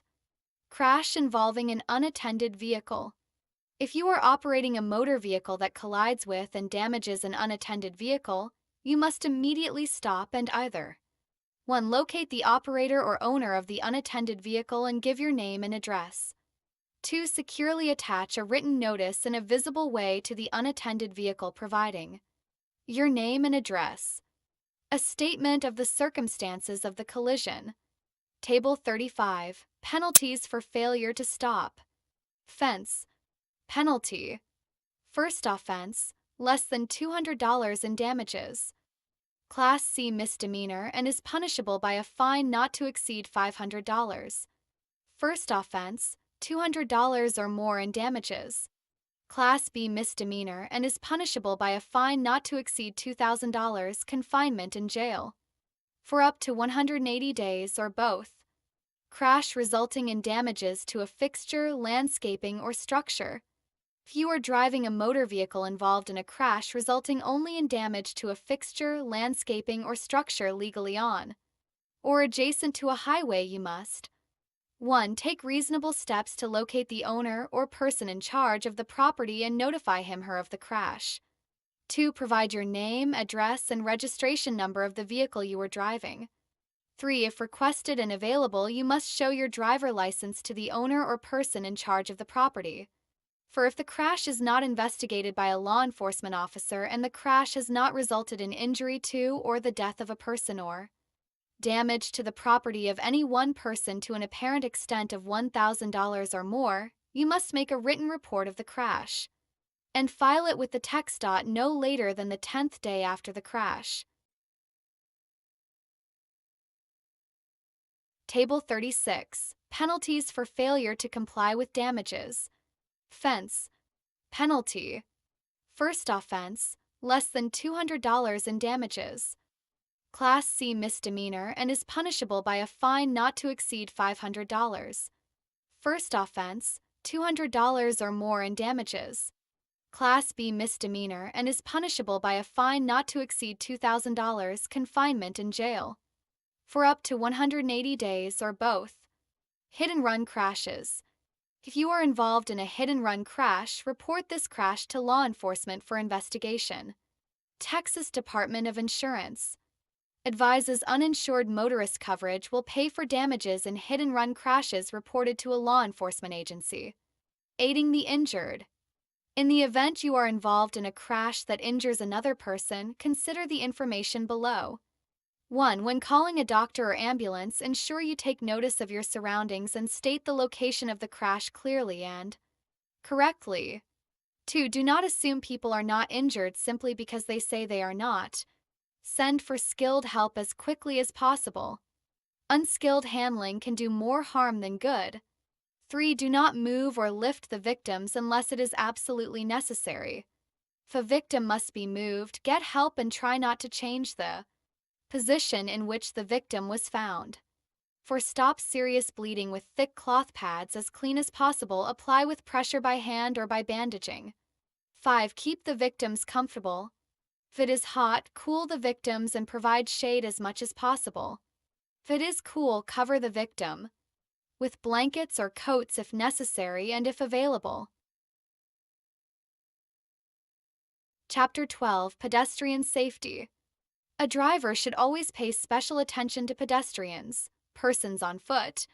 Speaker 1: Crash involving an unattended vehicle. If you are operating a motor vehicle that collides with and damages an unattended vehicle, you must immediately stop and either 1. Locate the operator or owner of the unattended vehicle and give your name and address. 2. Securely attach a written notice in a visible way to the unattended vehicle providing your name and address. A statement of the circumstances of the collision. Table 35. Penalties for failure to stop. Fence. Penalty. First offense, less than $200 in damages. Class C misdemeanor and is punishable by a fine not to exceed $500. First offense, $200 or more in damages. Class B misdemeanor and is punishable by a fine not to exceed $2,000, confinement in jail for up to 180 days or both. Crash resulting in damages to a fixture, landscaping, or structure. If you are driving a motor vehicle involved in a crash resulting only in damage to a fixture, landscaping, or structure legally on or adjacent to a highway, you must 1. Take reasonable steps to locate the owner or person in charge of the property and notify him/her of the crash. 2. Provide your name, address, and registration number of the vehicle you are driving. 3. If requested and available, you must show your driver license to the owner or person in charge of the property. For if the crash is not investigated by a law enforcement officer and the crash has not resulted in injury to or the death of a person or damage to the property of any one person to an apparent extent of $1,000 or more, you must make a written report of the crash and file it with the TxDOT no later than the 10th day after the crash. Table 36. Penalties for failure to comply with damages. Fence. Penalty. First offense, less than $200 in damages. Class C misdemeanor and is punishable by a fine not to exceed $500. First offense, $200 or more in damages. Class B misdemeanor and is punishable by a fine not to exceed $2,000, confinement in jail for up to 180 days or both. Hit-and-run crashes. If you are involved in a hit-and-run crash, report this crash to law enforcement for investigation. Texas Department of Insurance advises uninsured motorist coverage will pay for damages in hit-and-run crashes reported to a law enforcement agency. Aiding the injured. In the event you are involved in a crash that injures another person, consider the information below. 1. When calling a doctor or ambulance, ensure you take notice of your surroundings and state the location of the crash clearly and correctly. 2. Do not assume people are not injured simply because they say they are not. Send for skilled help as quickly as possible. Unskilled handling can do more harm than good. 3. Do not move or lift the victims unless it is absolutely necessary. If a victim must be moved, get help and try not to change the position in which the victim was found. 4. Stop serious bleeding with thick cloth pads as clean as possible. Apply with pressure by hand or by bandaging. 5. Keep the victims comfortable. If it is hot, cool the victims and provide shade as much as possible. If it is cool, cover the victim with blankets or coats if necessary and if available. Chapter 12. Pedestrian Safety. A driver should always pay special attention to pedestrians, persons on foot.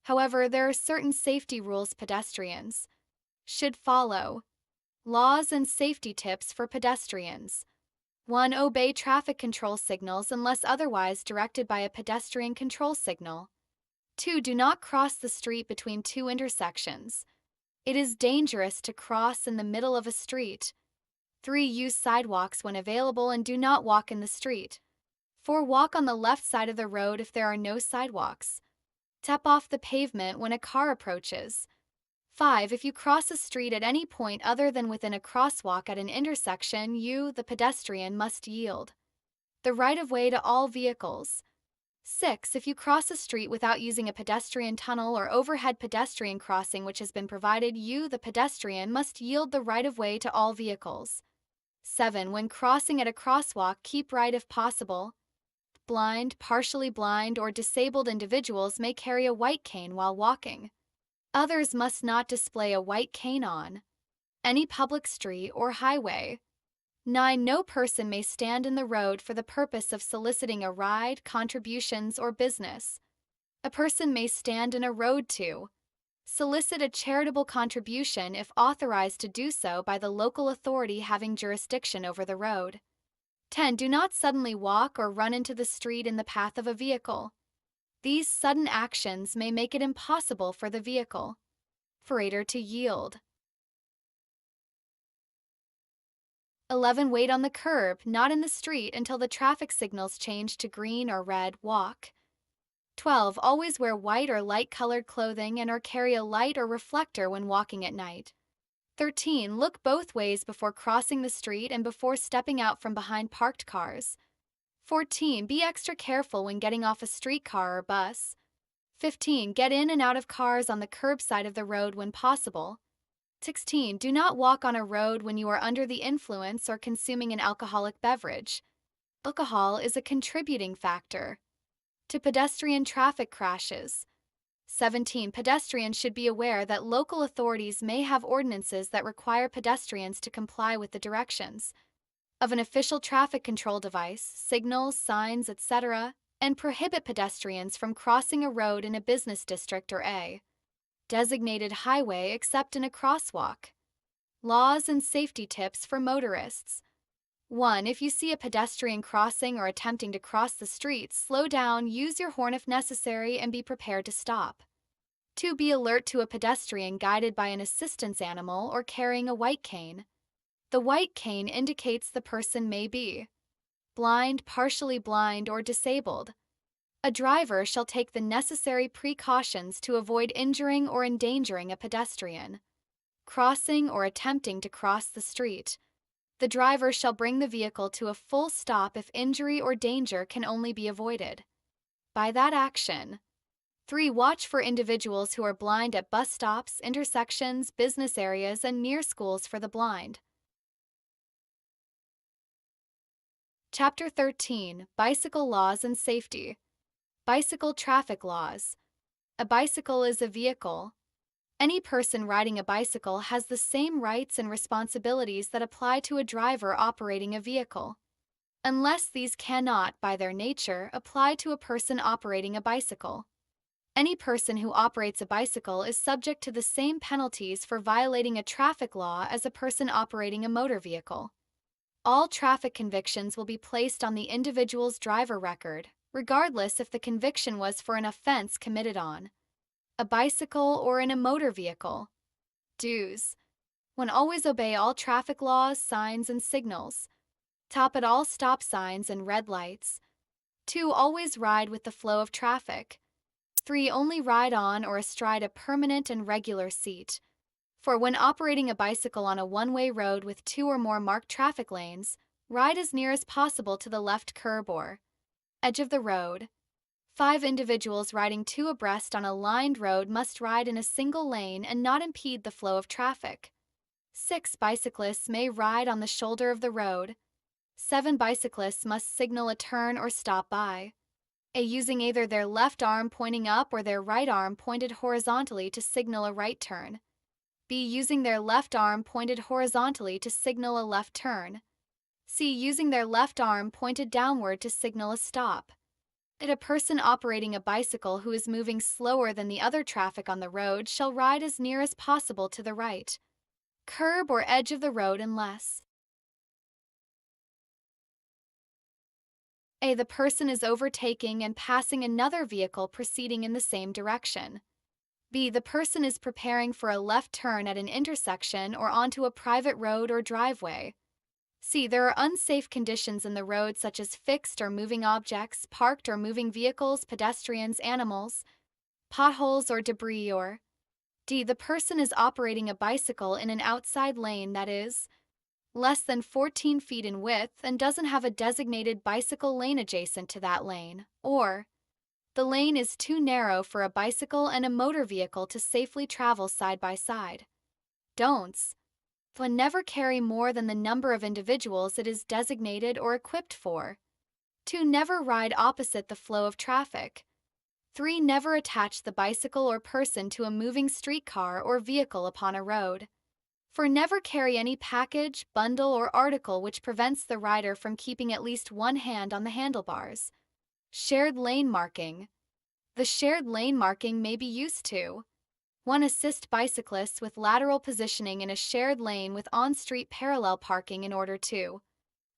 Speaker 1: However, there are certain safety rules pedestrians should follow. Laws and safety tips for pedestrians. 1. Obey traffic control signals unless otherwise directed by a pedestrian control signal. 2. Do not cross the street between two intersections. It is dangerous to cross in the middle of a street. 3. Use sidewalks when available and do not walk in the street. 4. Walk on the left side of the road if there are no sidewalks. Step off the pavement when a car approaches. 5. If you cross a street at any point other than within a crosswalk at an intersection, you, the pedestrian, must yield the right-of-way to all vehicles. 6. If you cross a street without using a pedestrian tunnel or overhead pedestrian crossing which has been provided, you, the pedestrian, must yield the right-of-way to all vehicles. 7. When crossing at a crosswalk, keep right if possible. Blind, partially blind, or disabled individuals may carry a white cane while walking. Others must not display a white cane on any public street or highway. 9. No person may stand in the road for the purpose of soliciting a ride, contributions, or business. A person may stand in a road to solicit a charitable contribution if authorized to do so by the local authority having jurisdiction over the road. 10. Do not suddenly walk or run into the street in the path of a vehicle. These sudden actions may make it impossible for the vehicle operator to yield. 11. Wait on the curb, not in the street, until the traffic signals change to green or red. Walk. 12. Always wear white or light-colored clothing and or carry a light or reflector when walking at night. 13. Look both ways before crossing the street and before stepping out from behind parked cars. 14. Be extra careful when getting off a streetcar or bus. 15. Get in and out of cars on the curb side of the road when possible. 16. Do not walk on a road when you are under the influence or consuming an alcoholic beverage. Alcohol is a contributing factor to pedestrian traffic crashes. 17. Pedestrians should be aware that local authorities may have ordinances that require pedestrians to comply with the directions of an official traffic control device, signals, signs, etc., and prohibit pedestrians from crossing a road in a business district or a designated highway except in a crosswalk. Laws and safety tips for motorists. 1. If you see a pedestrian crossing or attempting to cross the street, slow down, use your horn if necessary, and be prepared to stop. 2. Be alert to a pedestrian guided by an assistance animal or carrying a white cane. The white cane indicates the person may be blind, partially blind, or disabled. A driver shall take the necessary precautions to avoid injuring or endangering a pedestrian crossing or attempting to cross the street. The driver shall bring the vehicle to a full stop if injury or danger can only be avoided by that action. 3. Watch for individuals who are blind at bus stops, intersections, business areas, and near schools for the blind. Chapter 13. Bicycle Laws and Safety. Bicycle Traffic Laws. A bicycle is a vehicle. Any person riding a bicycle has the same rights and responsibilities that apply to a driver operating a vehicle, unless these cannot, by their nature, apply to a person operating a bicycle. Any person who operates a bicycle is subject to the same penalties for violating a traffic law as a person operating a motor vehicle. All traffic convictions will be placed on the individual's driver record, regardless if the conviction was for an offense committed on a bicycle or in a motor vehicle. Dues. 1. Always obey all traffic laws, signs, and signals. Stop at all stop signs and red lights. 2. Always ride with the flow of traffic. 3. Only ride on or astride a permanent and regular seat. 4. When operating a bicycle on a one-way road with 2 or more marked traffic lanes, ride as near as possible to the left curb or edge of the road. 5. Individuals riding 2 abreast on a lined road must ride in a single lane and not impede the flow of traffic. 6. Bicyclists may ride on the shoulder of the road. 7. Bicyclists must signal a turn or stop by using either their left arm pointing up or their right arm pointed horizontally to signal a right turn. B. Using their left arm pointed horizontally to signal a left turn. C. Using their left arm pointed downward to signal a stop. A person operating a bicycle who is moving slower than the other traffic on the road shall ride as near as possible to the right curb or edge of the road unless A. The person is overtaking and passing another vehicle proceeding in the same direction. B. The person is preparing for a left turn at an intersection or onto a private road or driveway. C. There are unsafe conditions in the road such as fixed or moving objects, parked or moving vehicles, pedestrians, animals, potholes or debris, or D. The person is operating a bicycle in an outside lane that is less than 14 feet in width and doesn't have a designated bicycle lane adjacent to that lane, or the lane is too narrow for a bicycle and a motor vehicle to safely travel side by side. Don'ts. 1. Never carry more than the number of individuals it is designated or equipped for. 2. Never ride opposite the flow of traffic. 3. Never attach the bicycle or person to a moving streetcar or vehicle upon a road. 4. Never carry any package, bundle, or article which prevents the rider from keeping at least one hand on the handlebars. Shared lane marking. The shared lane marking may be used to 1. Assist bicyclists with lateral positioning in a shared lane with on-street parallel parking in order to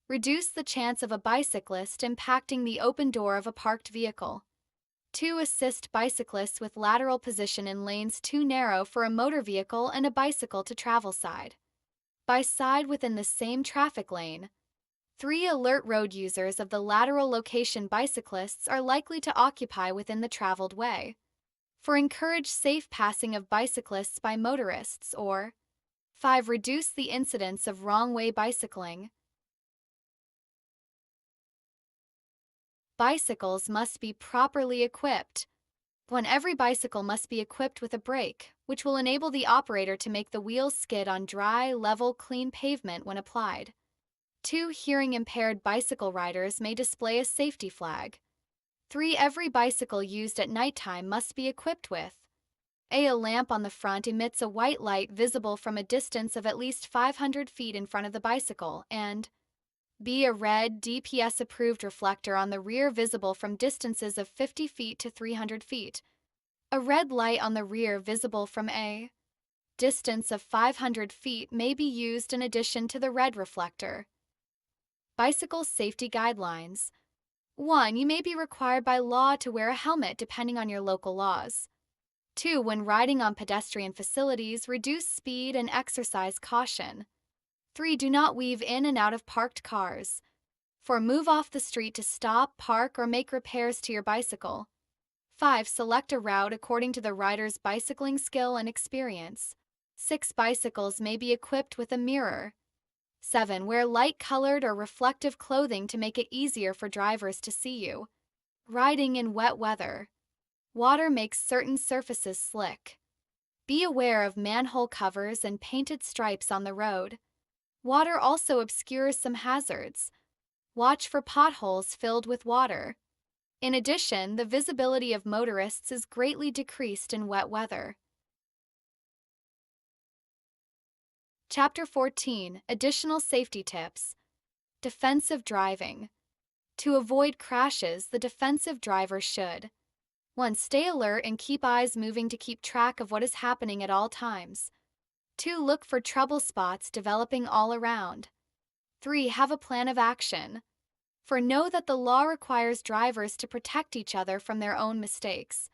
Speaker 1: reduce the chance of a bicyclist impacting the open door of a parked vehicle. 2. Assist bicyclists with lateral position in lanes too narrow for a motor vehicle and a bicycle to travel side by side within the same traffic lane. 3. Alert road users of the lateral location bicyclists are likely to occupy within the traveled way. 4. Encourage safe passing of bicyclists by motorists, or 5. Reduce the incidence of wrong-way bicycling. Bicycles must be properly equipped. 1. Every bicycle must be equipped with a brake, which will enable the operator to make the wheels skid on dry, level, clean pavement when applied. 2. Hearing-impaired bicycle riders may display a safety flag. 3. Every bicycle used at nighttime must be equipped with A lamp on the front emits a white light visible from a distance of at least 500 feet in front of the bicycle, and B. A red, DPS-approved reflector on the rear visible from distances of 50 feet to 300 feet. A red light on the rear visible from a distance of 500 feet may be used in addition to the red reflector. Bicycle safety guidelines. 1. You may be required by law to wear a helmet depending on your local laws. 2. When riding on pedestrian facilities, reduce speed and exercise caution. 3. Do not weave in and out of parked cars. 4. Move off the street to stop, park, or make repairs to your bicycle. 5. Select a route according to the rider's bicycling skill and experience. 6. Bicycles may be equipped with a mirror. 7. Wear light-colored or reflective clothing to make it easier for drivers to see you. Riding in wet weather. Water makes certain surfaces slick. Be aware of manhole covers and painted stripes on the road. Water also obscures some hazards. Watch for potholes filled with water. In addition, the visibility of motorists is greatly decreased in wet weather. Chapter 14. Additional Safety Tips. Defensive Driving. To avoid crashes, the defensive driver should 1. Stay alert and keep eyes moving to keep track of what is happening at all times. 2. Look for trouble spots developing all around. 3. Have a plan of action. 4. Know that the law requires drivers to protect each other from their own mistakes.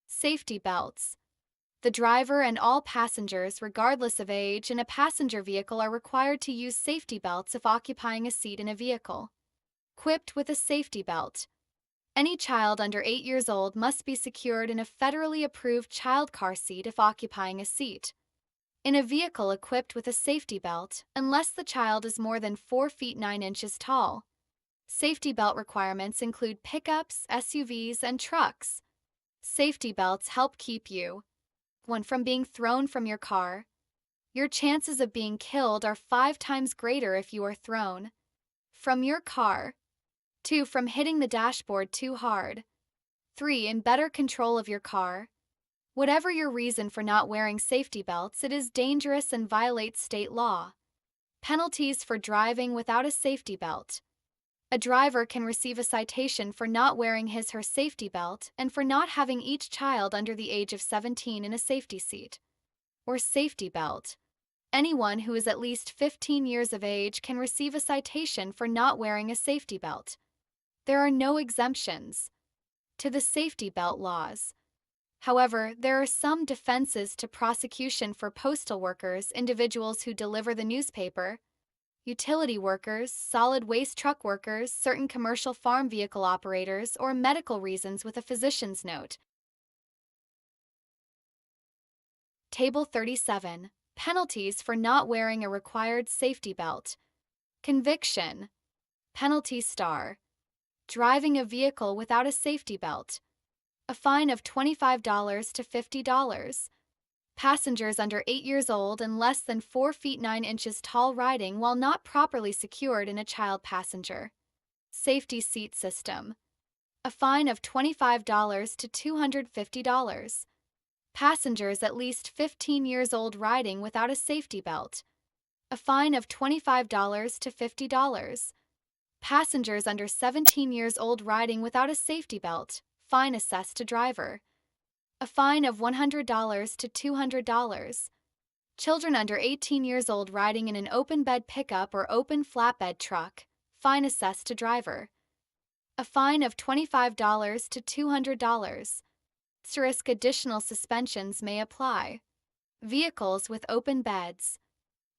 Speaker 1: Safety belts. The driver and all passengers, regardless of age, in a passenger vehicle are required to use safety belts if occupying a seat in a vehicle. Equipped with a safety belt. Any child under 8 years old must be secured in a federally approved child car seat if occupying a seat in a vehicle equipped with a safety belt, unless the child is more than 4 feet 9 inches tall. Safety belt requirements include pickups, SUVs, and trucks. Safety belts help keep you 1. From being thrown from your car. Your chances of being killed are 5 times greater if you are thrown from your car. 2. From hitting the dashboard too hard. 3. In better control of your car. Whatever your reason for not wearing safety belts, it is dangerous and violates state law. Penalties for driving without a safety belt. A driver can receive a citation for not wearing his/her safety belt and for not having each child under the age of 17 in a safety seat or safety belt. Anyone who is at least 15 years of age can receive a citation for not wearing a safety belt. There are no exemptions to the safety belt laws. However, there are some defenses to prosecution for postal workers, individuals who deliver the newspaper, utility workers, solid waste truck workers, certain commercial farm vehicle operators, or medical reasons with a physician's note. Table 37. Penalties for not wearing a required safety belt. Conviction. Penalty star. Driving a vehicle without a safety belt. A fine of $25 to $50. Passengers under 8 years old and less than 4 feet 9 inches tall riding while not properly secured in a child passenger. Safety seat system. A fine of $25 to $250. Passengers at least 15 years old riding without a safety belt. A fine of $25 to $50. Passengers under 17 years old riding without a safety belt. Fine assessed to driver. A fine of $100 to $200. Children under 18 years old riding in an open bed pickup or open flatbed truck. Fine assessed to driver. A fine of $25 to $200. Additional suspensions may apply. Vehicles with open beds.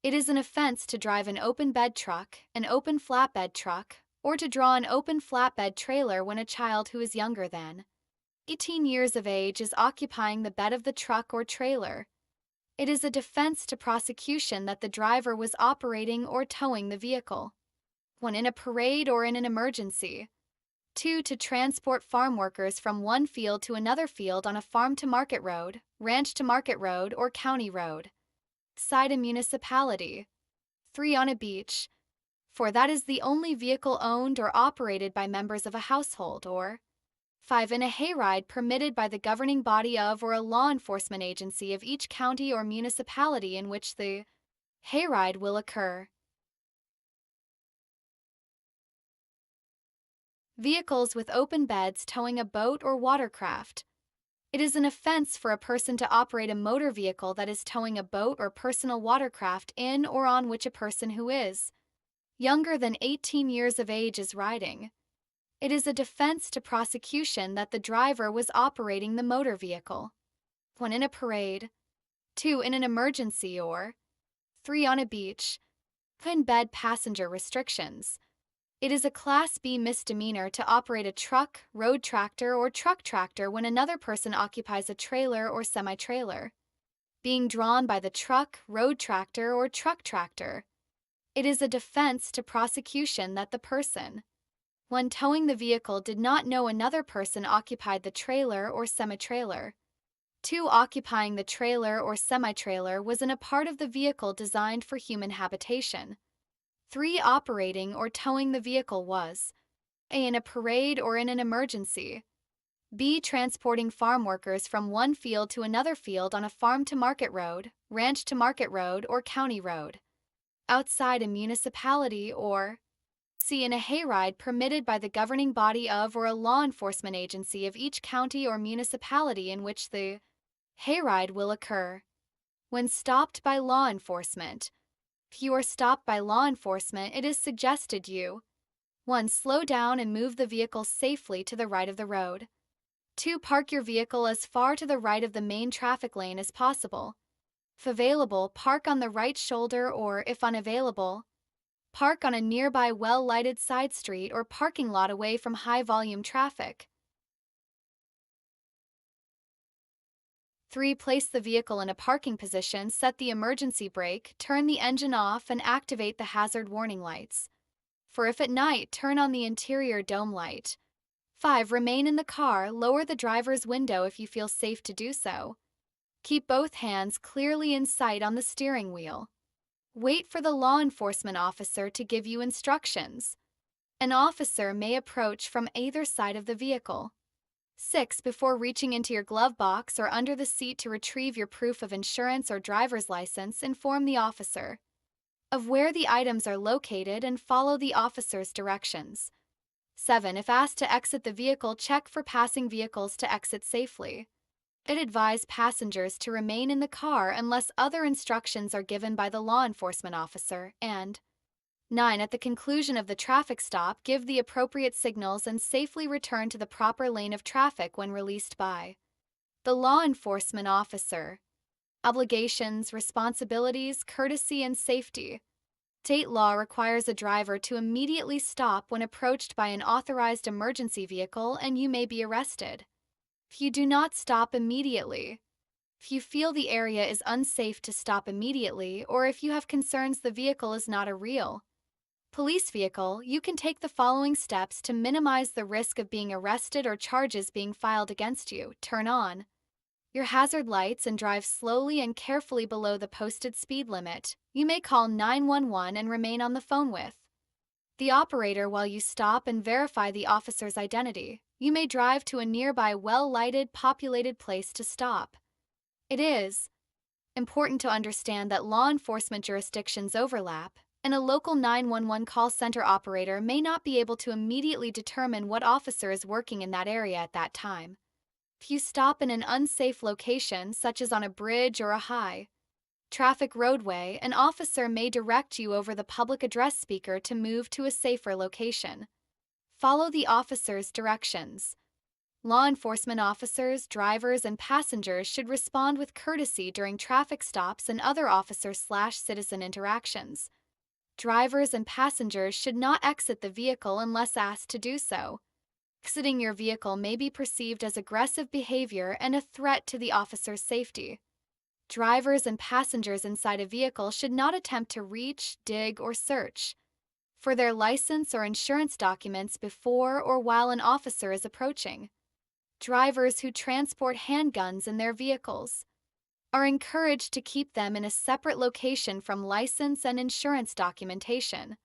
Speaker 1: It is an offense to drive an open bed truck, an open flatbed truck, or to draw an open flatbed trailer when a child who is younger than 18 years of age is occupying the bed of the truck or trailer. It is a defense to prosecution that the driver was operating or towing the vehicle. 1. In a parade or in an emergency. 2. To transport farm workers from one field to another field on a farm-to-market road, ranch-to-market road, or county road. Side a municipality. 3. On a beach. 4. That is the only vehicle owned or operated by members of a household, or 5. In a hayride permitted by the governing body of or a law enforcement agency of each county or municipality in which the hayride will occur. Vehicles with open beds towing a boat or watercraft. It is an offense for a person to operate a motor vehicle that is towing a boat or personal watercraft in or on which a person who is younger than 18 years of age is riding. It is a defense to prosecution that the driver was operating the motor vehicle. 1. In a parade. 2. In an emergency or 3. On a beach. In bed passenger restrictions. It is a Class B misdemeanor to operate a truck, road tractor, or truck tractor when another person occupies a trailer or semi-trailer being drawn by the truck, road tractor, or truck tractor. It is a defense to prosecution that the person, when towing the vehicle, did not know another person occupied the trailer or semi-trailer. 2. Occupying the trailer or semi-trailer was in a part of the vehicle designed for human habitation. 3. Operating or towing the vehicle was A. In a parade or in an emergency. B. Transporting farm workers from one field to another field on a farm-to-market road, ranch-to-market road, or county road. Outside a municipality, or C. In a hayride permitted by the governing body of or a law enforcement agency of each county or municipality in which the hayride will occur. When stopped by law enforcement. If you are stopped by law enforcement, it is suggested you 1. Slow down and move the vehicle safely to the right of the road. 2. Park your vehicle as far to the right of the main traffic lane as possible. If available, park on the right shoulder or, if unavailable, park on a nearby well-lighted side street or parking lot away from high-volume traffic. 3. Place the vehicle in a parking position, set the emergency brake, turn the engine off, and activate the hazard warning lights. 4. If at night, turn on the interior dome light. 5. Remain in the car, lower the driver's window if you feel safe to do so. Keep both hands clearly in sight on the steering wheel. Wait for the law enforcement officer to give you instructions. An officer may approach from either side of the vehicle. 6. Before reaching into your glove box or under the seat to retrieve your proof of insurance or driver's license, inform the officer of where the items are located and follow the officer's directions. 7. If asked to exit the vehicle, check for passing vehicles to exit safely. It advised passengers to remain in the car unless other instructions are given by the law enforcement officer, and 9. At the conclusion of the traffic stop, give the appropriate signals and safely return to the proper lane of traffic when released by the law enforcement officer. Obligations, responsibilities, courtesy, and safety. State law requires a driver to immediately stop when approached by an authorized emergency vehicle, and you may be arrested if you do not stop immediately. If you feel the area is unsafe to stop immediately, or if you have concerns the vehicle is not a real police vehicle, you can take the following steps to minimize the risk of being arrested or charges being filed against you. Turn on your hazard lights and drive slowly and carefully below the posted speed limit. You may call 911 and remain on the phone with the operator while you stop and verify the officer's identity. You may drive to a nearby well-lighted, populated place to stop. It is important to understand that law enforcement jurisdictions overlap, and a local 911 call center operator may not be able to immediately determine what officer is working in that area at that time. If you stop in an unsafe location, such as on a bridge or a high traffic roadway, an officer may direct you over the public address speaker to move to a safer location. Follow the officer's directions. Law enforcement officers, drivers, and passengers should respond with courtesy during traffic stops and other officer/citizen interactions. Drivers and passengers should not exit the vehicle unless asked to do so. Exiting your vehicle may be perceived as aggressive behavior and a threat to the officer's safety. Drivers and passengers inside a vehicle should not attempt to reach, dig, or search for their license or insurance documents before or while an officer is approaching. Drivers who transport handguns in their vehicles are encouraged to keep them in a separate location from license and insurance documentation.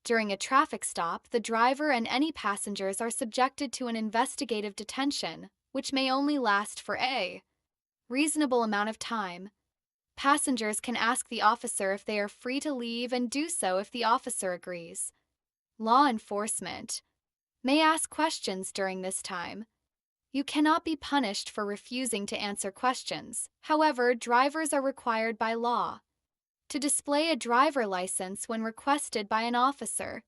Speaker 1: During a traffic stop, the driver and any passengers are subjected to an investigative detention, which may only last for a reasonable amount of time. Passengers can ask the officer if they are free to leave and do so if the officer agrees. Law enforcement may ask questions during this time. You cannot be punished for refusing to answer questions. However, drivers are required by law to display a driver license when requested by an officer.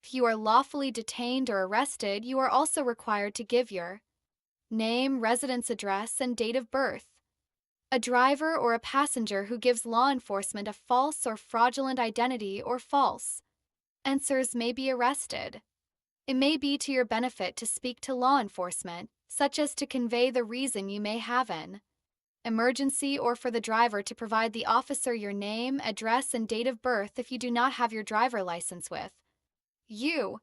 Speaker 1: If you are lawfully detained or arrested, you are also required to give your name, residence address, and date of birth. A driver or a passenger who gives law enforcement a false or fraudulent identity or false answers may be arrested. It may be to your benefit to speak to law enforcement, such as to convey the reason you may have an emergency, or for the driver to provide the officer your name, address, and date of birth if you do not have your driver license with you.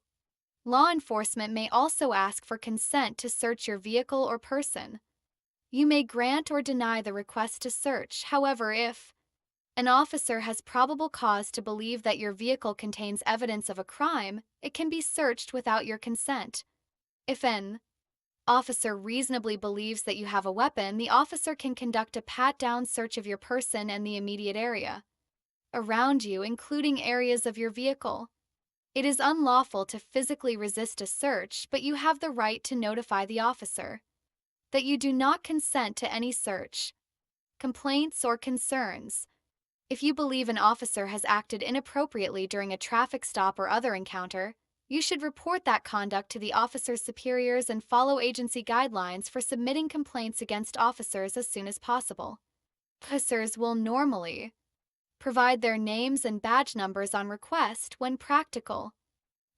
Speaker 1: Law enforcement may also ask for consent to search your vehicle or person. You may grant or deny the request to search. However, if an officer has probable cause to believe that your vehicle contains evidence of a crime, it can be searched without your consent. If an officer reasonably believes that you have a weapon, the officer can conduct a pat-down search of your person and the immediate area around you, including areas of your vehicle. It is unlawful to physically resist a search, but you have the right to notify the officer that you do not consent to any search. Complaints or concerns. If you believe an officer has acted inappropriately during a traffic stop or other encounter, you should report that conduct to the officer's superiors and follow agency guidelines for submitting complaints against officers as soon as possible. Officers will normally provide their names and badge numbers on request when practical.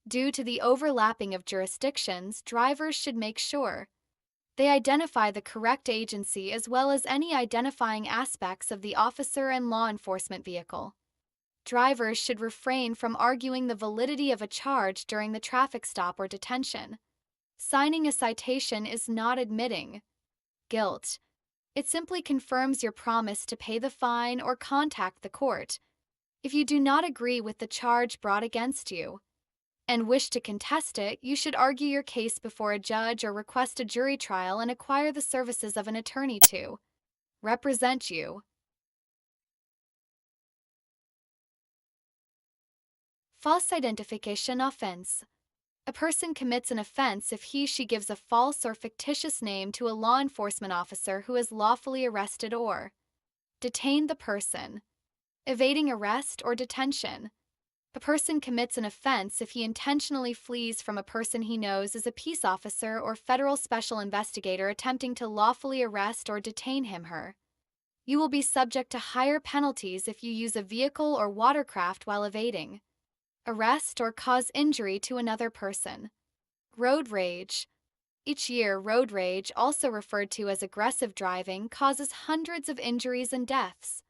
Speaker 1: Due to the overlapping of jurisdictions, drivers should make sure they identify the correct agency as well as any identifying aspects of the officer and law enforcement vehicle. Drivers should refrain from arguing the validity of a charge during the traffic stop or detention. Signing a citation is not admitting guilt. It simply confirms your promise to pay the fine or contact the court. If you do not agree with the charge brought against you and wish to contest it, you should argue your case before a judge or request a jury trial and acquire the services of an attorney to represent you. False identification offense. A person commits an offense if he/she gives a false or fictitious name to a law enforcement officer who has lawfully arrested or detained the person. Evading arrest or detention. A person commits an offense if he intentionally flees from a person he knows is a peace officer or federal special investigator attempting to lawfully arrest or detain him/her. You will be subject to higher penalties if you use a vehicle or watercraft while evading arrest or cause injury to another person. Road rage. Each year, road rage, also referred to as aggressive driving, causes hundreds of injuries and deaths.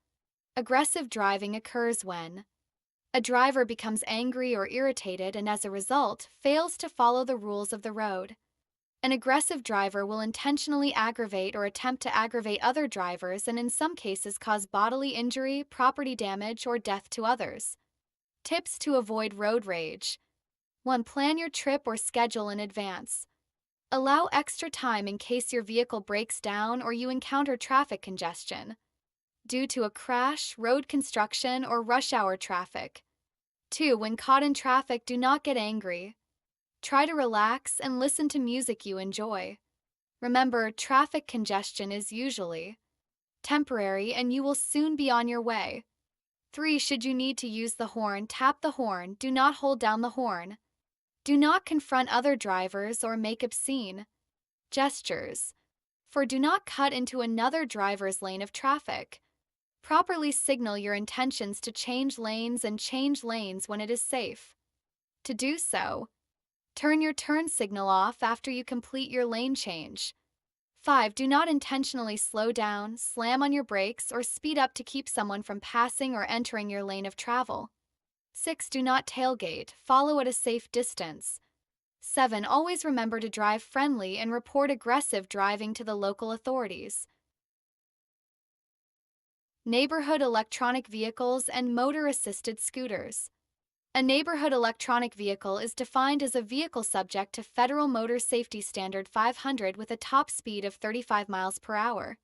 Speaker 1: Aggressive driving occurs when a driver becomes angry or irritated and, as a result, fails to follow the rules of the road. An aggressive driver will intentionally aggravate or attempt to aggravate other drivers and, in some cases, cause bodily injury, property damage, or death to others. Tips to avoid road rage. 1. Plan your trip or schedule in advance. Allow extra time in case your vehicle breaks down or you encounter traffic congestion due to a crash, road construction, or rush hour traffic. 2. When caught in traffic, do not get angry. Try to relax and listen to music you enjoy. Remember, traffic congestion is usually temporary and you will soon be on your way. 3. Should you need to use the horn, tap the horn. Do not hold down the horn. Do not confront other drivers or make obscene gestures. 4. Do not cut into another driver's lane of traffic. Properly signal your intentions to change lanes and change lanes when it is safe. To do so, turn your turn signal off after you complete your lane change. 5. Do not intentionally slow down, slam on your brakes, or speed up to keep someone from passing or entering your lane of travel. 6. Do not tailgate, follow at a safe distance. 7. Always remember to drive friendly and report aggressive driving to the local authorities. Neighborhood electronic vehicles and motor-assisted scooters. A neighborhood electronic vehicle is defined as a vehicle subject to Federal Motor Safety Standard 500 with a top speed of 35 miles per hour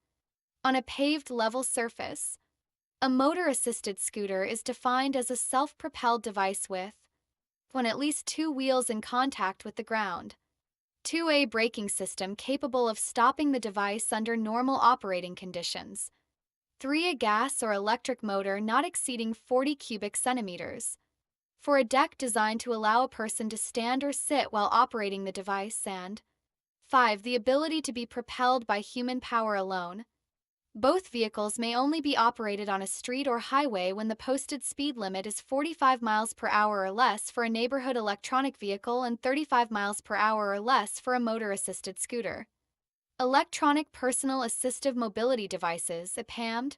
Speaker 1: on a paved level surface. A motor-assisted scooter is defined as a self-propelled device with 1. At least 2 wheels in contact with the ground. 2. A braking system capable of stopping the device under normal operating conditions. 3. A gas or electric motor not exceeding 40 cubic centimeters. 4. A deck designed to allow a person to stand or sit while operating the device. And 5. The ability to be propelled by human power alone. Both vehicles may only be operated on a street or highway when the posted speed limit is 45 miles per hour or less for a neighborhood electronic vehicle and 35 miles per hour or less for a motor-assisted scooter. Electronic Personal Assistive Mobility Devices, EPAMD,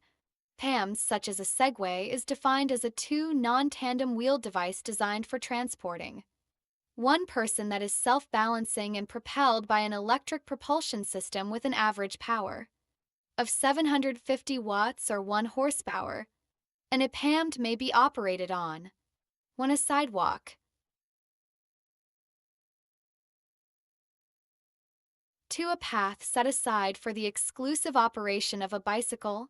Speaker 1: PAMs, such as a Segway, is defined as a 2 non-tandem wheeled device designed for transporting one person that is self-balancing and propelled by an electric propulsion system with an average power of 750 watts or 1 horsepower. An EPAMD may be operated on 1. A sidewalk. 2. A path set aside for the exclusive operation of a bicycle.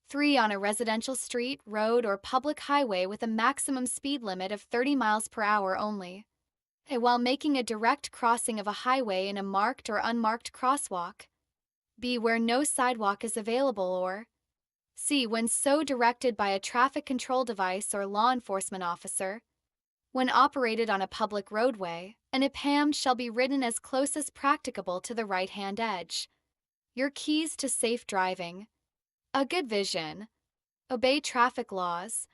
Speaker 1: 3. On a residential street, road, or public highway with a maximum speed limit of 30 miles per hour only. While making a direct crossing of a highway in a marked or unmarked crosswalk. B. Where no sidewalk is available, or C. When so directed by a traffic control device or law enforcement officer. When operated on a public roadway, an EPAMD shall be ridden as close as practicable to the right-hand edge. Your keys to safe driving. A good vision. Obey traffic laws.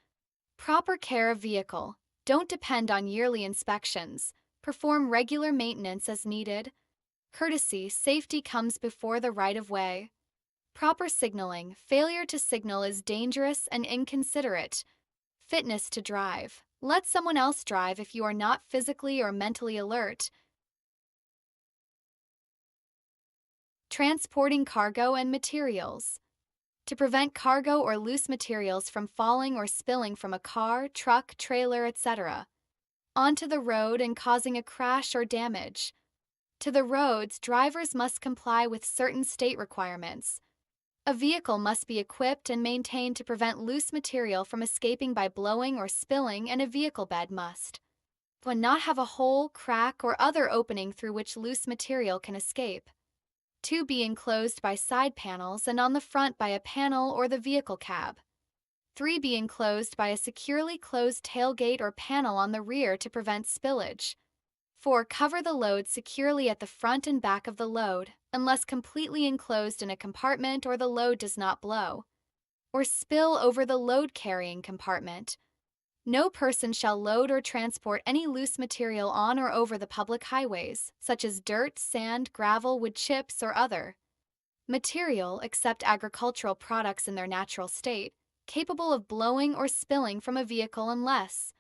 Speaker 1: Proper care of vehicle. Don't depend on yearly inspections. Perform regular maintenance as needed. Courtesy. Safety comes before the right of way. Proper signaling. Failure to signal is dangerous and inconsiderate. Fitness to drive. Let someone else drive if you are not physically or mentally alert. Transporting cargo and materials. To prevent cargo or loose materials from falling or spilling from a car, truck, trailer, etc. onto the road and causing a crash or damage to the roads, drivers must comply with certain state requirements. A vehicle must be equipped and maintained to prevent loose material from escaping by blowing or spilling, and a vehicle bed must One, not have a hole, crack, or other opening through which loose material can escape. 2. Be enclosed by side panels and on the front by a panel or the vehicle cab. 3. Be enclosed by a securely closed tailgate or panel on the rear to prevent spillage. 4. Cover the load securely at the front and back of the load, unless completely enclosed in a compartment or the load does not blow or spill over the load-carrying compartment. No person shall load or transport any loose material on or over the public highways, such as dirt, sand, gravel, wood chips, or other material except agricultural products in their natural state, capable of blowing or spilling from a vehicle unless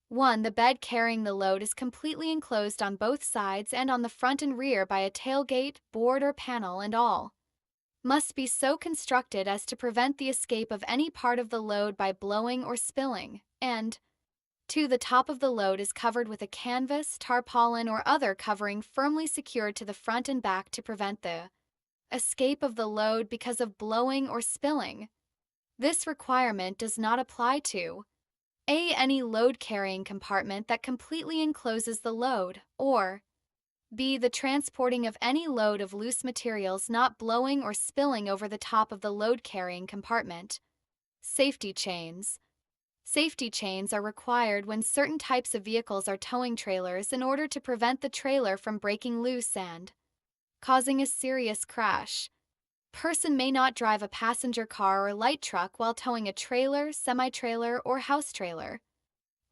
Speaker 1: 1. The bed carrying the load is completely enclosed on both sides and on the front and rear by a tailgate, board, or panel, and all must be so constructed as to prevent the escape of any part of the load by blowing or spilling, and 2. The top of the load is covered with a canvas, tarpaulin, or other covering firmly secured to the front and back to prevent the escape of the load because of blowing or spilling. This requirement does not apply to A. Any load-carrying compartment that completely encloses the load, or B. The transporting of any load of loose materials not blowing or spilling over the top of the load-carrying compartment. Safety chains. Safety chains are required when certain types of vehicles are towing trailers in order to prevent the trailer from breaking loose and causing a serious crash. Person may not drive a passenger car or light truck while towing a trailer, semi-trailer, or house trailer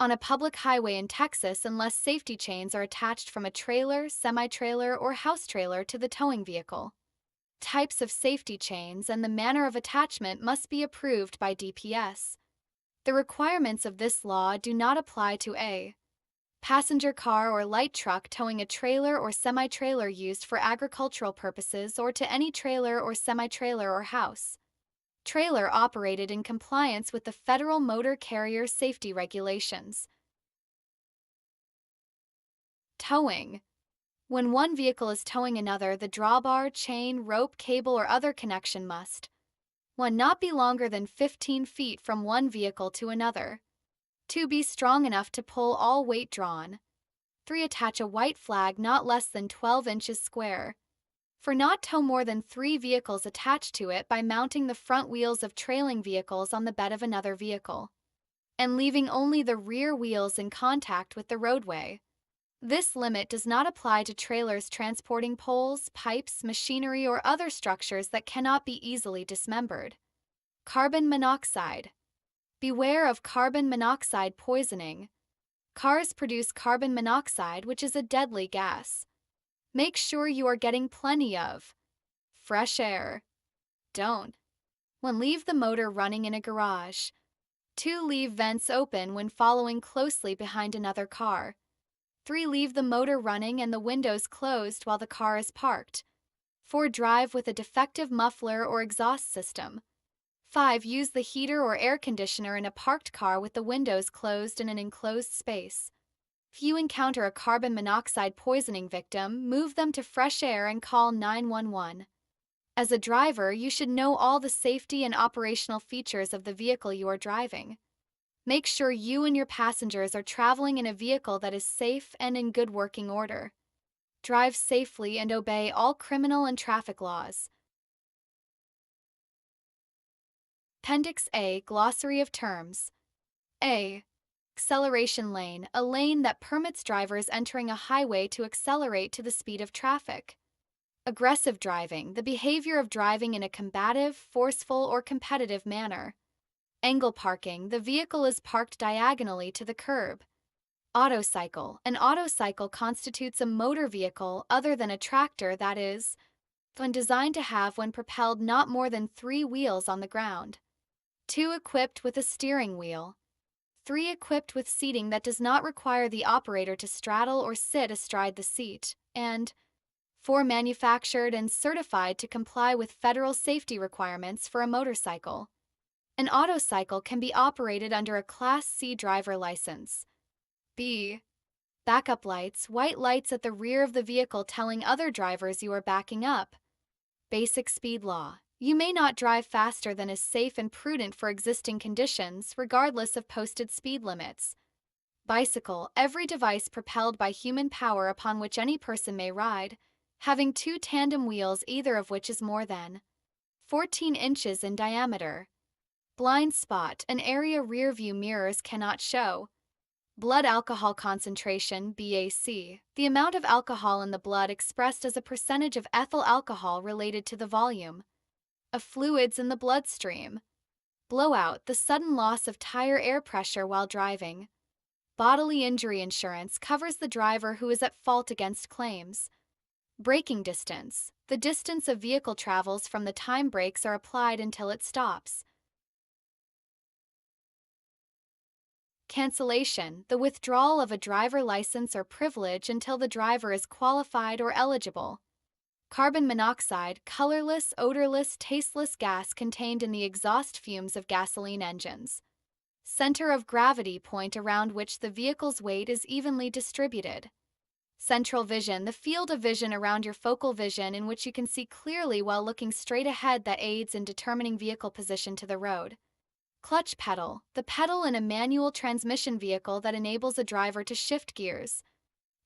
Speaker 1: on a public highway in Texas unless safety chains are attached from a trailer, semi-trailer, or house trailer to the towing vehicle. Types of safety chains and the manner of attachment must be approved by DPS. The requirements of this law do not apply to a passenger car or light truck towing a trailer or semi-trailer used for agricultural purposes or to any trailer or semi-trailer or house trailer operated in compliance with the Federal Motor Carrier Safety Regulations. Towing. When one vehicle is towing another, the drawbar, chain, rope, cable, or other connection must 1. Not be longer than 15 feet from one vehicle to another. 2. Be strong enough to pull all weight drawn. 3. Attach a white flag not less than 12 inches square. 4. Not tow more than 3 vehicles attached to it by mounting the front wheels of trailing vehicles on the bed of another vehicle, and leaving only the rear wheels in contact with the roadway. This limit does not apply to trailers transporting poles, pipes, machinery, or other structures that cannot be easily dismembered. Carbon monoxide. Beware of carbon monoxide poisoning. Cars produce carbon monoxide, which is a deadly gas. Make sure you are getting plenty of fresh air. Don't 1. Leave the motor running in a garage. 2. Leave vents open when following closely behind another car. 3. Leave the motor running and the windows closed while the car is parked. 4. Drive with a defective muffler or exhaust system. 5. Use the heater or air conditioner in a parked car with the windows closed in an enclosed space. If you encounter a carbon monoxide poisoning victim, move them to fresh air and call 911. As a driver, you should know all the safety and operational features of the vehicle you are driving. Make sure you and your passengers are traveling in a vehicle that is safe and in good working order. Drive safely and obey all criminal and traffic laws. Appendix A. Glossary of Terms. A. Acceleration lane, a lane that permits drivers entering a highway to accelerate to the speed of traffic. Aggressive driving, the behavior of driving in a combative, forceful, or competitive manner. Angle parking, the vehicle is parked diagonally to the curb. Autocycle, an autocycle constitutes a motor vehicle other than a tractor that is, when designed to have when propelled not more than 3 wheels on the ground. 2. Equipped with a steering wheel. 3. Equipped with seating that does not require the operator to straddle or sit astride the seat, and 4. Manufactured and certified to comply with federal safety requirements for a motorcycle. An autocycle can be operated under a Class C driver license. B. Backup lights, white lights at the rear of the vehicle telling other drivers you are backing up. Basic speed law. You may not drive faster than is safe and prudent for existing conditions, regardless of posted speed limits. Bicycle, every device propelled by human power upon which any person may ride, having two tandem wheels, either of which is more than 14 inches in diameter. Blind spot, an area rear view mirrors cannot show. Blood alcohol concentration, BAC, the amount of alcohol in the blood expressed as a percentage of ethyl alcohol related to the volume of fluids in the bloodstream. Blowout, the sudden loss of tire air pressure while driving. Bodily injury insurance covers the driver who is at fault against claims. Braking distance, the distance a vehicle travels from the time brakes are applied until it stops. Cancellation, the withdrawal of a driver license or privilege until the driver is qualified or eligible. Carbon monoxide, colorless, odorless, tasteless gas contained in the exhaust fumes of gasoline engines. Center of gravity, point around which the vehicle's weight is evenly distributed. Central vision, the field of vision around your focal vision in which you can see clearly while looking straight ahead that aids in determining vehicle position to the road. Clutch pedal, the pedal in a manual transmission vehicle that enables a driver to shift gears.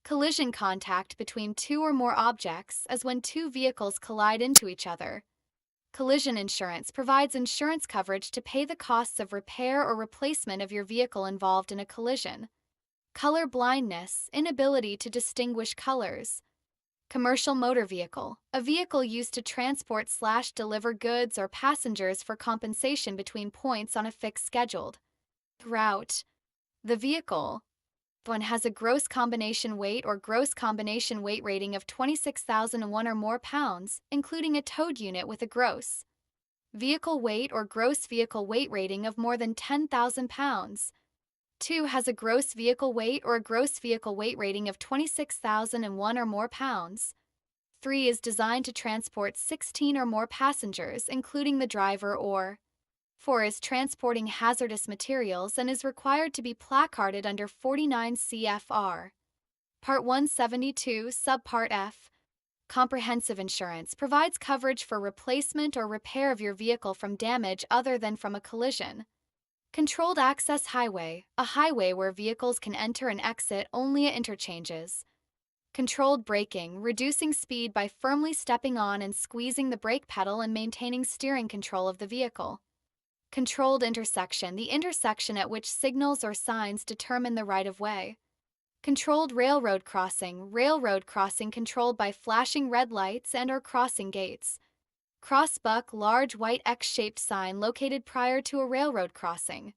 Speaker 1: Collision contact between two or more objects, as when two vehicles collide into each other. Collision insurance provides insurance coverage to pay the costs of repair or replacement of your vehicle involved in a collision. Color blindness, inability to distinguish colors. Commercial motor vehicle, a vehicle used to transport/deliver goods or passengers for compensation between points on a fixed scheduled route. The vehicle, one, has a gross combination weight or gross combination weight rating of 26,001 or more pounds, including a towed unit with a gross vehicle weight or gross vehicle weight rating of more than 10,000 pounds. 2, has a gross vehicle weight or a gross vehicle weight rating of 26,001 or more pounds. 3, is designed to transport 16 or more passengers, including the driver, or 4, is transporting hazardous materials and is required to be placarded under 49 CFR. Part 172, Subpart F. Comprehensive insurance provides coverage for replacement or repair of your vehicle from damage other than from a collision. Controlled access highway, a highway where vehicles can enter and exit only at interchanges. Controlled braking, reducing speed by firmly stepping on and squeezing the brake pedal and maintaining steering control of the vehicle. Controlled intersection, the intersection at which signals or signs determine the right-of-way. Controlled railroad crossing controlled by flashing red lights and/or crossing gates. Crossbuck, large white X-shaped sign located prior to a railroad crossing.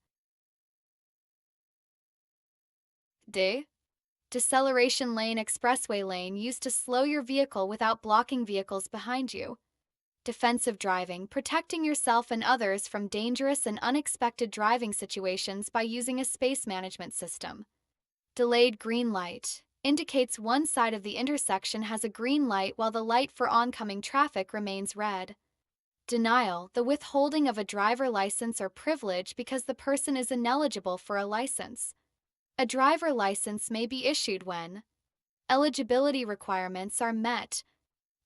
Speaker 1: Deceleration lane, expressway lane used to slow your vehicle without blocking vehicles behind you. Defensive driving, protecting yourself and others from dangerous and unexpected driving situations by using a space management system. Delayed green light indicates one side of the intersection has a green light while the light for oncoming traffic remains red. Denial, the withholding of a driver license or privilege because the person is ineligible for a license. A driver license may be issued when eligibility requirements are met.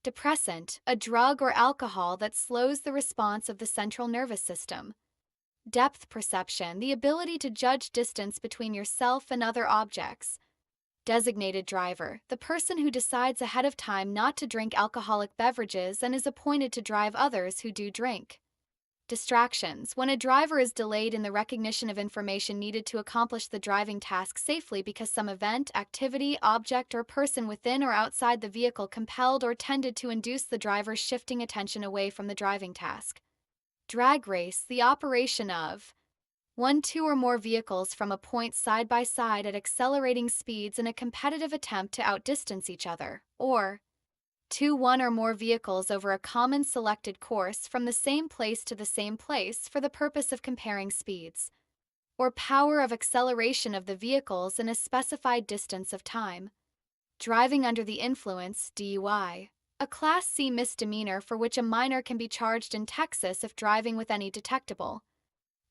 Speaker 1: Depressant, a drug or alcohol that slows the response of the central nervous system. Depth perception, the ability to judge distance between yourself and other objects. Designated driver, the person who decides ahead of time not to drink alcoholic beverages and is appointed to drive others who do drink. Distractions, when a driver is delayed in the recognition of information needed to accomplish the driving task safely because some event, activity, object, or person within or outside the vehicle compelled or tended to induce the driver's shifting attention away from the driving task. Drag race, the operation of 1, 2 or more vehicles from a point side by side at accelerating speeds in a competitive attempt to outdistance each other, or 2, 1 or more vehicles over a common selected course from the same place to the same place for the purpose of comparing speeds, or power of acceleration of the vehicles in a specified distance of time. Driving under the influence, DUI, a Class C misdemeanor for which a minor can be charged in Texas if driving with any detectable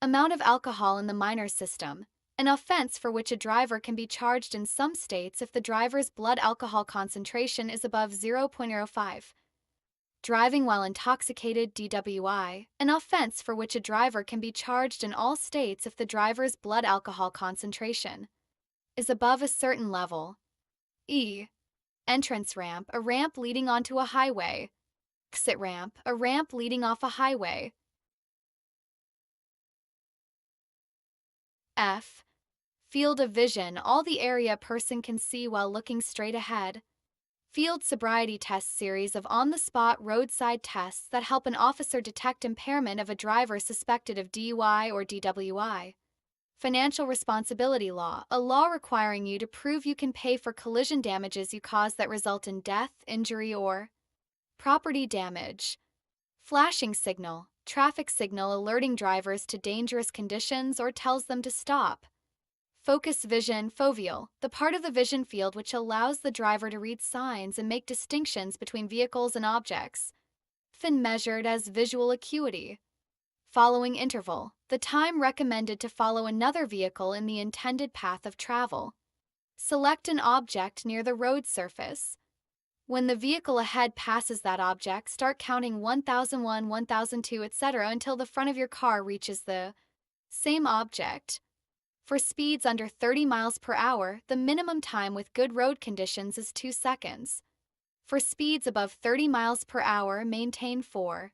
Speaker 1: amount of alcohol in the minor's system, an offense for which a driver can be charged in some states if the driver's blood alcohol concentration is above 0.05. Driving while intoxicated, DWI, an offense for which a driver can be charged in all states if the driver's blood alcohol concentration is above a certain level. E. Entrance ramp, a ramp leading onto a highway. Exit ramp, a ramp leading off a highway. F. Field of vision, all the area a person can see while looking straight ahead. Field sobriety test series of on-the-spot roadside tests that help an officer detect impairment of a driver suspected of DUI or DWI. Financial responsibility law, a law requiring you to prove you can pay for collision damages you cause that result in death, injury, or property damage. Flashing signal, traffic signal alerting drivers to dangerous conditions or tells them to stop. Focus vision, foveal, the part of the vision field which allows the driver to read signs and make distinctions between vehicles and objects. Often measured as visual acuity. Following interval, the time recommended to follow another vehicle in the intended path of travel. Select an object near the road surface. When the vehicle ahead passes that object, start counting 1001, 1002, etc. until the front of your car reaches the same object. For speeds under 30 miles per hour, the minimum time with good road conditions is 2 seconds. For speeds above 30 miles per hour, maintain 4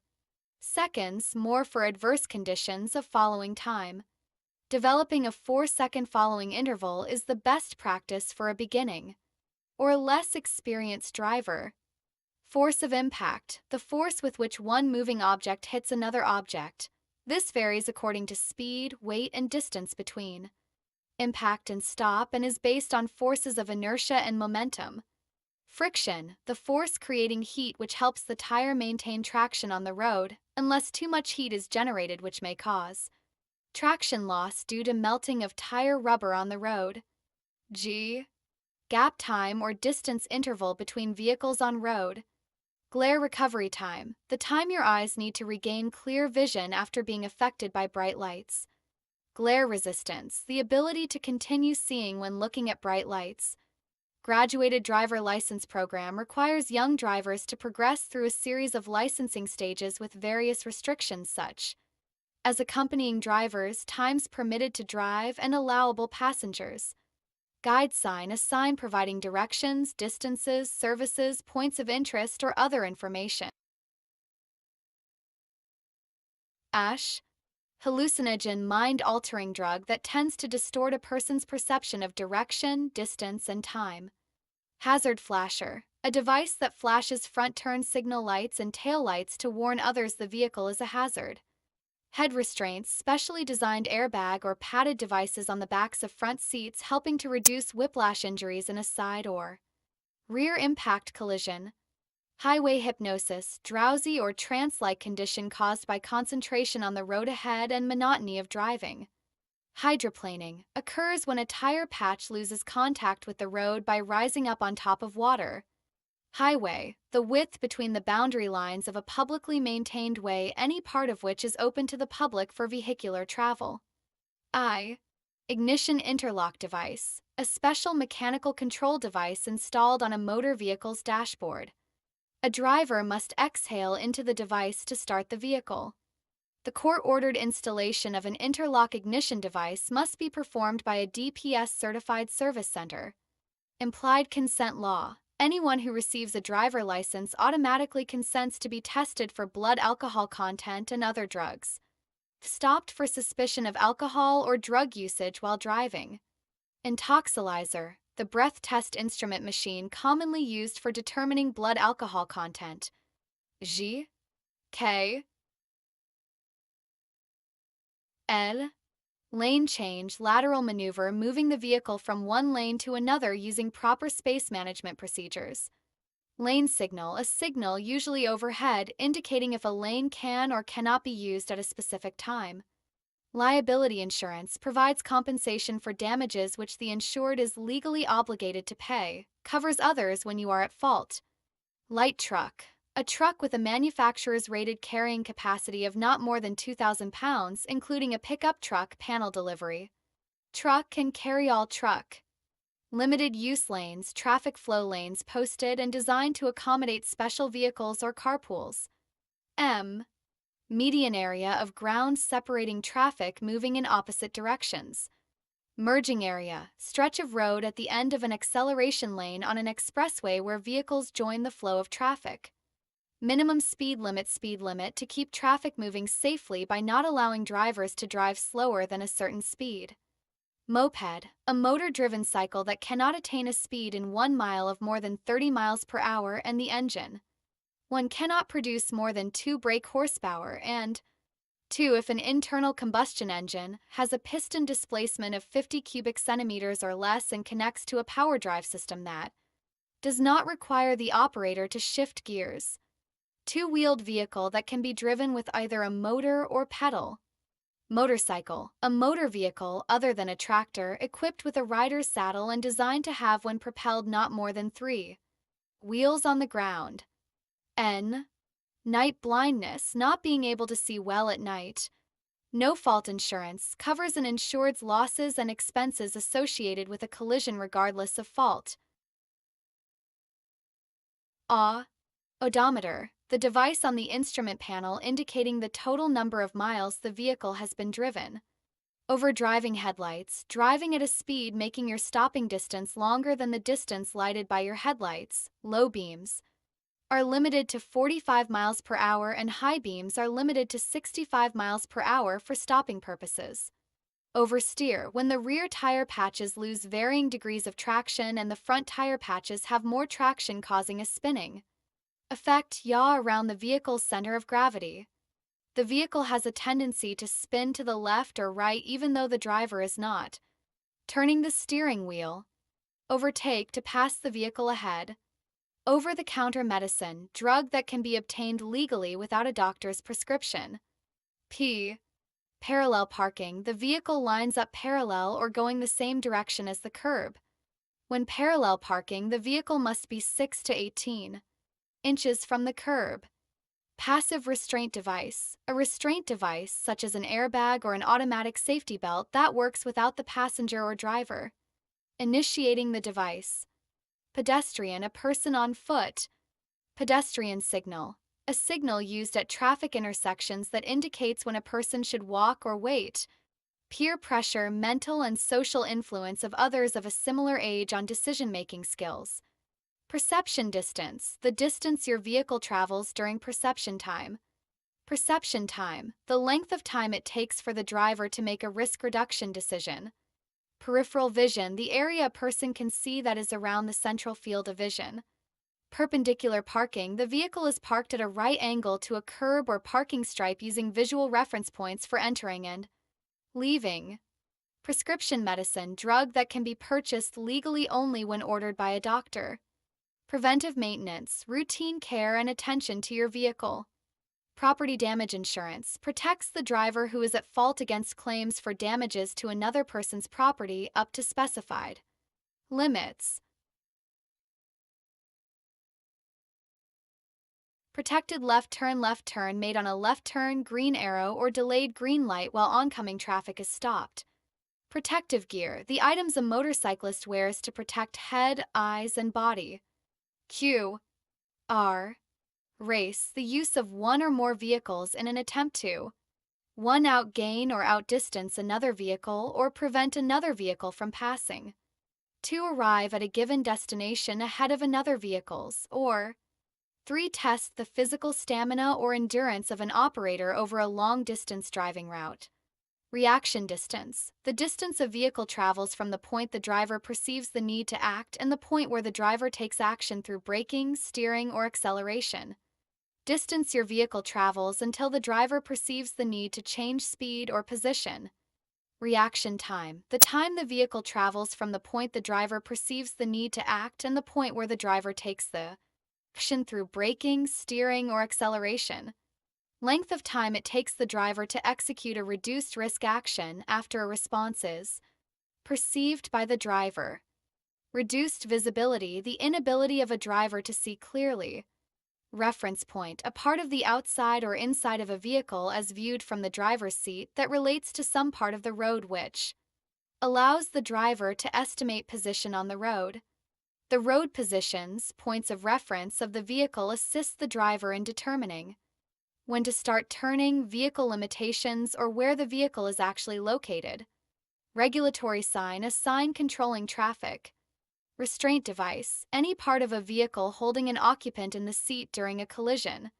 Speaker 1: seconds, more for adverse conditions of following time. Developing a 4-second following interval is the best practice for a beginning or less experienced driver. Force of impact, the force with which one moving object hits another object. This varies according to speed, weight, and distance between impact and stop and is based on forces of inertia and momentum. Friction, the force creating heat which helps the tire maintain traction on the road, unless too much heat is generated which may cause traction loss due to melting of tire rubber on the road. G. Gap time or distance interval between vehicles on road. Glare recovery time, the time your eyes need to regain clear vision after being affected by bright lights. Glare resistance, the ability to continue seeing when looking at bright lights. Graduated driver license program requires young drivers to progress through a series of licensing stages with various restrictions such as accompanying drivers, times permitted to drive, and allowable passengers. Guide sign, a sign providing directions, distances, services, points of interest, or other information. Ash, hallucinogen, mind-altering drug that tends to distort a person's perception of direction, distance, and time. Hazard flasher, a device that flashes front turn signal lights and tail lights to warn others the vehicle is a hazard. Head restraints, specially designed airbag or padded devices on the backs of front seats helping to reduce whiplash injuries in a side or rear impact collision. Highway hypnosis, drowsy or trance-like condition caused by concentration on the road ahead and monotony of driving. Hydroplaning occurs when a tire patch loses contact with the road by rising up on top of water. Highway, the width between the boundary lines of a publicly maintained way, any part of which is open to the public for vehicular travel. I. Ignition interlock device, a special mechanical control device installed on a motor vehicle's dashboard. A driver must exhale into the device to start the vehicle. The court-ordered installation of an interlock ignition device must be performed by a DPS-certified service center. Implied consent law. Anyone who receives a driver license automatically consents to be tested for blood alcohol content and other drugs. Stopped for suspicion of alcohol or drug usage while driving. Intoxilyzer, the breath test instrument machine commonly used for determining blood alcohol content. G. K. L. Lane change, lateral maneuver, moving the vehicle from one lane to another using proper space management procedures. Lane signal, a signal usually overhead indicating if a lane can or cannot be used at a specific time. Liability insurance provides compensation for damages which the insured is legally obligated to pay, covers others when you are at fault. Light truck, a truck with a manufacturer's rated carrying capacity of not more than 2,000 pounds, including a pickup truck panel delivery. Truck and carry-all truck. Limited use lanes, traffic flow lanes posted and designed to accommodate special vehicles or carpools. M. Median area of ground separating traffic moving in opposite directions. Merging area, stretch of road at the end of an acceleration lane on an expressway where vehicles join the flow of traffic. Minimum speed limit to keep traffic moving safely by not allowing drivers to drive slower than a certain speed. Moped, a motor-driven cycle that cannot attain a speed in 1 mile of more than 30 miles per hour, and the engine. One cannot produce more than 2 brake horsepower, and 2. If an internal combustion engine has a piston displacement of 50 cubic centimeters or less and connects to a power drive system that does not require the operator to shift gears. Two-wheeled vehicle that can be driven with either a motor or pedal. Motorcycle, a motor vehicle other than a tractor equipped with a rider's saddle and designed to have when propelled not more than 3 wheels on the ground. N. Night blindness, not being able to see well at night. No-fault insurance covers an insured's losses and expenses associated with a collision regardless of fault. Odometer, the device on the instrument panel indicating the total number of miles the vehicle has been driven. Overdriving headlights, driving at a speed making your stopping distance longer than the distance lighted by your headlights. Low beams are limited to 45 miles per hour and high beams are limited to 65 miles per hour for stopping purposes. Oversteer, when the rear tire patches lose varying degrees of traction and the front tire patches have more traction causing a spinning effect, yaw, around the vehicle's center of gravity. The vehicle has a tendency to spin to the left or right even though the driver is not turning the steering wheel. Overtake, to pass the vehicle ahead. Over-the-counter medicine, drug that can be obtained legally without a doctor's prescription. Parallel parking, the vehicle lines up parallel or going the same direction as the curb. When parallel parking, the vehicle must be 6 to 18 inches from the curb. Passive restraint device, a restraint device such as an airbag or an automatic safety belt that works without the passenger or driver initiating the device. Pedestrian, a person on foot. Pedestrian signal, a signal used at traffic intersections that indicates when a person should walk or wait. Peer pressure, mental and social influence of others of a similar age on decision-making skills. Perception distance, the distance your vehicle travels during perception time. Perception time, the length of time it takes for the driver to make a risk reduction decision. Peripheral vision, the area a person can see that is around the central field of vision. Perpendicular parking, the vehicle is parked at a right angle to a curb or parking stripe using visual reference points for entering and leaving. Prescription medicine, drug that can be purchased legally only when ordered by a doctor. Preventive maintenance, routine care and attention to your vehicle. Property damage insurance, protects the driver who is at fault against claims for damages to another person's property up to specified limits. Protected left turn made on a left turn, green arrow, or delayed green light while oncoming traffic is stopped. Protective gear, the items a motorcyclist wears to protect head, eyes, and body. Race, the use of one or more vehicles in an attempt to outgain or outdistance another vehicle or prevent another vehicle from passing. To arrive at a given destination ahead of another vehicle's, or 3. Test the physical stamina or endurance of an operator over a long-distance driving route. Reaction distance, the distance a vehicle travels from the point the driver perceives the need to act and the point where the driver takes action through braking, steering, or acceleration. Distance your vehicle travels until the driver perceives the need to change speed or position. Reaction time, the time the vehicle travels from the point the driver perceives the need to act and the point where the driver takes the action through braking, steering, or acceleration. Length of time it takes the driver to execute a reduced risk action after a response is perceived by the driver. Reduced visibility, the inability of a driver to see clearly. Reference point, a part of the outside or inside of a vehicle as viewed from the driver's seat that relates to some part of the road which allows the driver to estimate position on the road. The road positions, points of reference of the vehicle assist the driver in determining when to start turning, vehicle limitations, or where the vehicle is actually located. Regulatory sign, a sign controlling traffic. Restraint device, any part of a vehicle holding an occupant in the seat during a collision.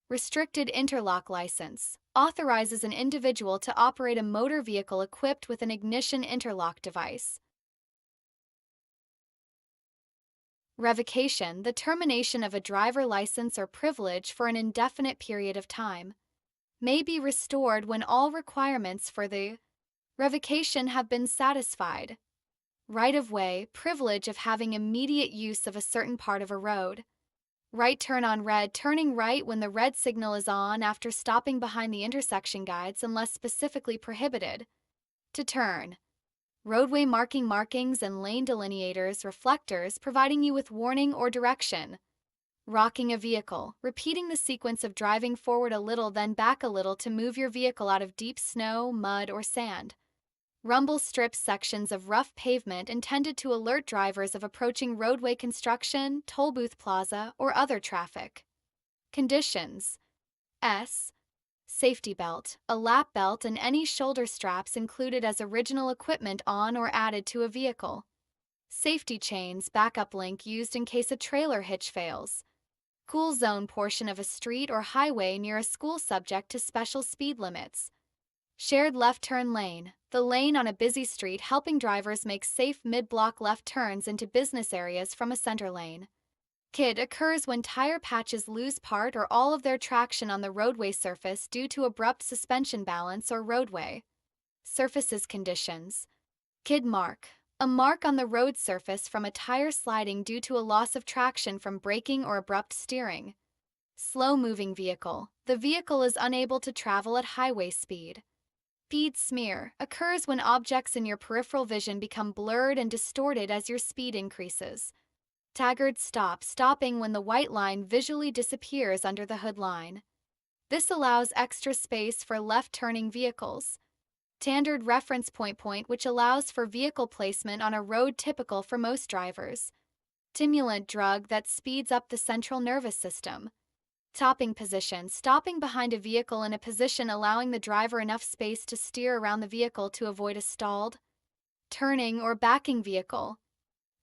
Speaker 1: Restricted interlock license, authorizes an individual to operate a motor vehicle equipped with an ignition interlock device. Revocation, the termination of a driver license or privilege for an indefinite period of time, may be restored when all requirements for the revocation have been satisfied. Right-of-way, privilege of having immediate use of a certain part of a road. Right turn on red, turning right when the red signal is on after stopping behind the intersection guides unless specifically prohibited. To turn. Roadway markings and lane delineators, reflectors providing you with warning or direction. Rocking a vehicle, repeating the sequence of driving forward a little then back a little to move your vehicle out of deep snow, mud, or sand. Rumble strips, sections of rough pavement intended to alert drivers of approaching roadway construction, toll booth plaza, or other traffic. Conditions. S. Safety belt, a lap belt and any shoulder straps included as original equipment on or added to a vehicle. Safety chains, backup link used in case a trailer hitch fails. Cool zone, portion of a street or highway near a school subject to special speed limits. Shared left turn lane, the lane on a busy street helping drivers make safe mid-block left turns into business areas from a center lane. KID occurs when tire patches lose part or all of their traction on the roadway surface due to abrupt suspension balance or roadway. Surfaces conditions. KID mark, a mark on the road surface from a tire sliding due to a loss of traction from braking or abrupt steering. Slow-moving vehicle, the vehicle is unable to travel at highway speed. Speed smear occurs when objects in your peripheral vision become blurred and distorted as your speed increases. Staggered stop, stopping when the white line visually disappears under the hood line. This allows extra space for left-turning vehicles. Standard reference point, which allows for vehicle placement on a road typical for most drivers. Stimulant drug that speeds up the central nervous system. Stopping position, stopping behind a vehicle in a position allowing the driver enough space to steer around the vehicle to avoid a stalled, turning, or backing vehicle.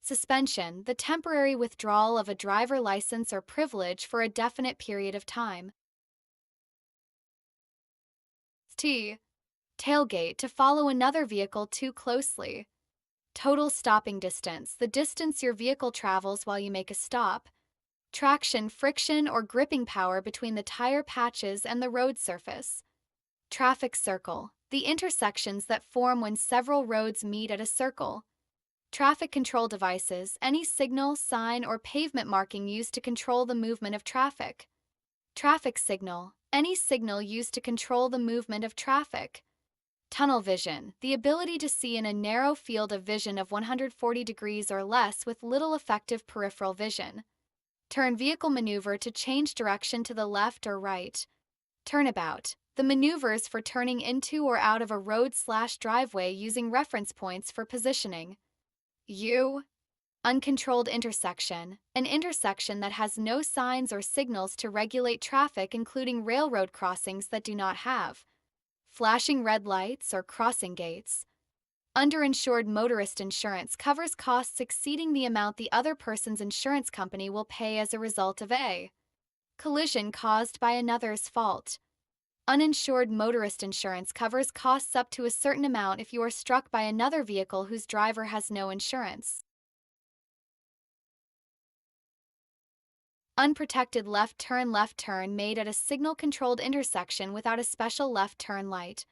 Speaker 1: Suspension, the temporary withdrawal of a driver license or privilege for a definite period of time. T. Tailgate, to follow another vehicle too closely. Total stopping distance, the distance your vehicle travels while you make a stop. Traction, friction, or gripping power between the tire patches and the road surface. Traffic circle, the intersections that form when several roads meet at a circle. Traffic control devices, any signal, sign, or pavement marking used to control the movement of traffic. Traffic signal, any signal used to control the movement of traffic. Tunnel vision, the ability to see in a narrow field of vision of 140 degrees or less with little effective peripheral vision. Turn vehicle maneuver to change direction to the left or right. Turnabout, the maneuvers for turning into or out of a road/driveway using reference points for positioning. U. Uncontrolled intersection, an intersection that has no signs or signals to regulate traffic, including railroad crossings that do not have flashing red lights or crossing gates. Underinsured motorist insurance covers costs exceeding the amount the other person's insurance company will pay as a result of a collision caused by another's fault. Uninsured motorist insurance covers costs up to a certain amount if you are struck by another vehicle whose driver has no insurance. Unprotected left turn made at a signal-controlled intersection without a special left turn light.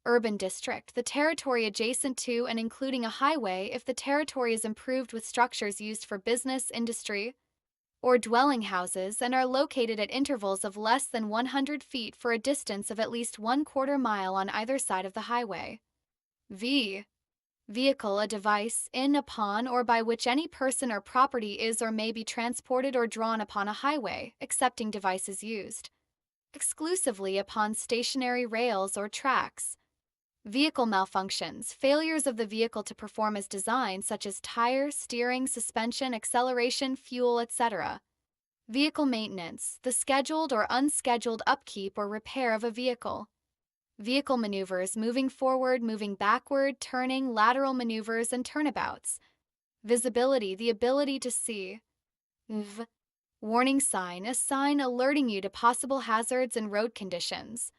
Speaker 1: Urban district, the territory adjacent to and including a highway if the territory is improved with structures used for business, industry, or dwelling houses and are located at intervals of less than 100 feet for a distance of at least 1/4 mile on either side of the highway. V. Vehicle, a device in, upon, or by which any person or property is or may be transported or drawn upon a highway, excepting devices used exclusively upon stationary rails or tracks. Vehicle malfunctions, failures of the vehicle to perform as designed, such as tire, steering, suspension, acceleration, fuel, etc. Vehicle maintenance, the scheduled or unscheduled upkeep or repair of a vehicle. Vehicle maneuvers, moving forward, moving backward, turning, lateral maneuvers, and turnabouts. Visibility, the ability to see. V. Warning sign, a sign alerting you to possible hazards and road conditions.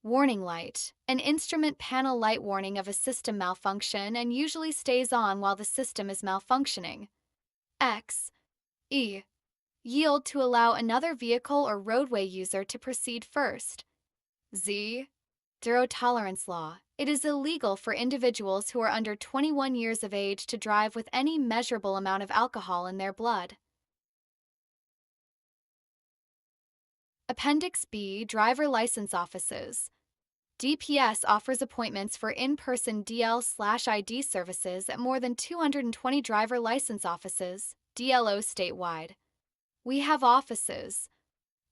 Speaker 1: Warning light, an instrument panel light warning of a system malfunction and usually stays on while the system is malfunctioning. X. E. Yield to allow another vehicle or roadway user to proceed first. Z. Zero tolerance law. It is illegal for individuals who are under 21 years of age to drive with any measurable amount of alcohol in their blood. Appendix B. Driver License Offices. DPS offers appointments for in-person DL/ID services at more than 220 driver license offices, DLO statewide. We have offices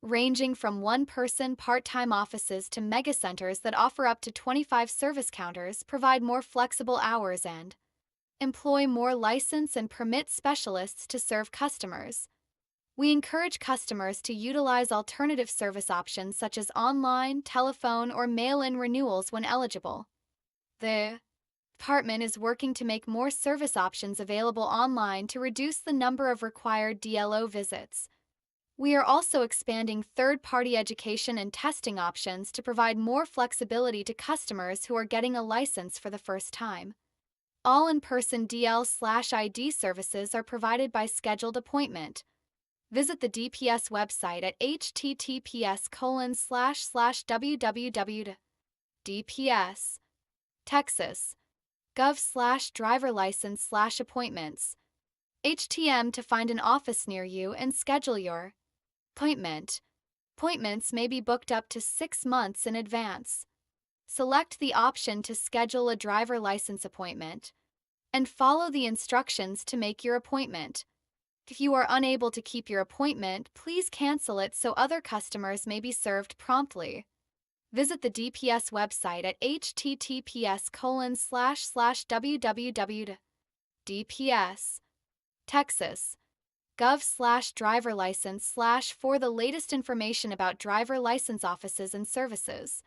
Speaker 1: ranging from one-person part-time offices to megacenters that offer up to 25 service counters, provide more flexible hours, and employ more license and permit specialists to serve customers. We encourage customers to utilize alternative service options such as online, telephone, or mail-in renewals when eligible. The department is working to make more service options available online to reduce the number of required DLO visits. We are also expanding third-party education and testing options to provide more flexibility to customers who are getting a license for the first time. All in-person DL/ID services are provided by scheduled appointment. Visit the DPS website at https://www.dps.texas.gov/driverlicense/appointments. HTM to find an office near you and schedule your appointment. Appointments may be booked up to 6 months in advance. Select the option to schedule a driver license appointment and follow the instructions to make your appointment. If you are unable to keep your appointment, please cancel it so other customers may be served promptly. Visit the DPS website at https://www.dps.texas.gov/driverlicense/ for the latest information about driver license offices and services.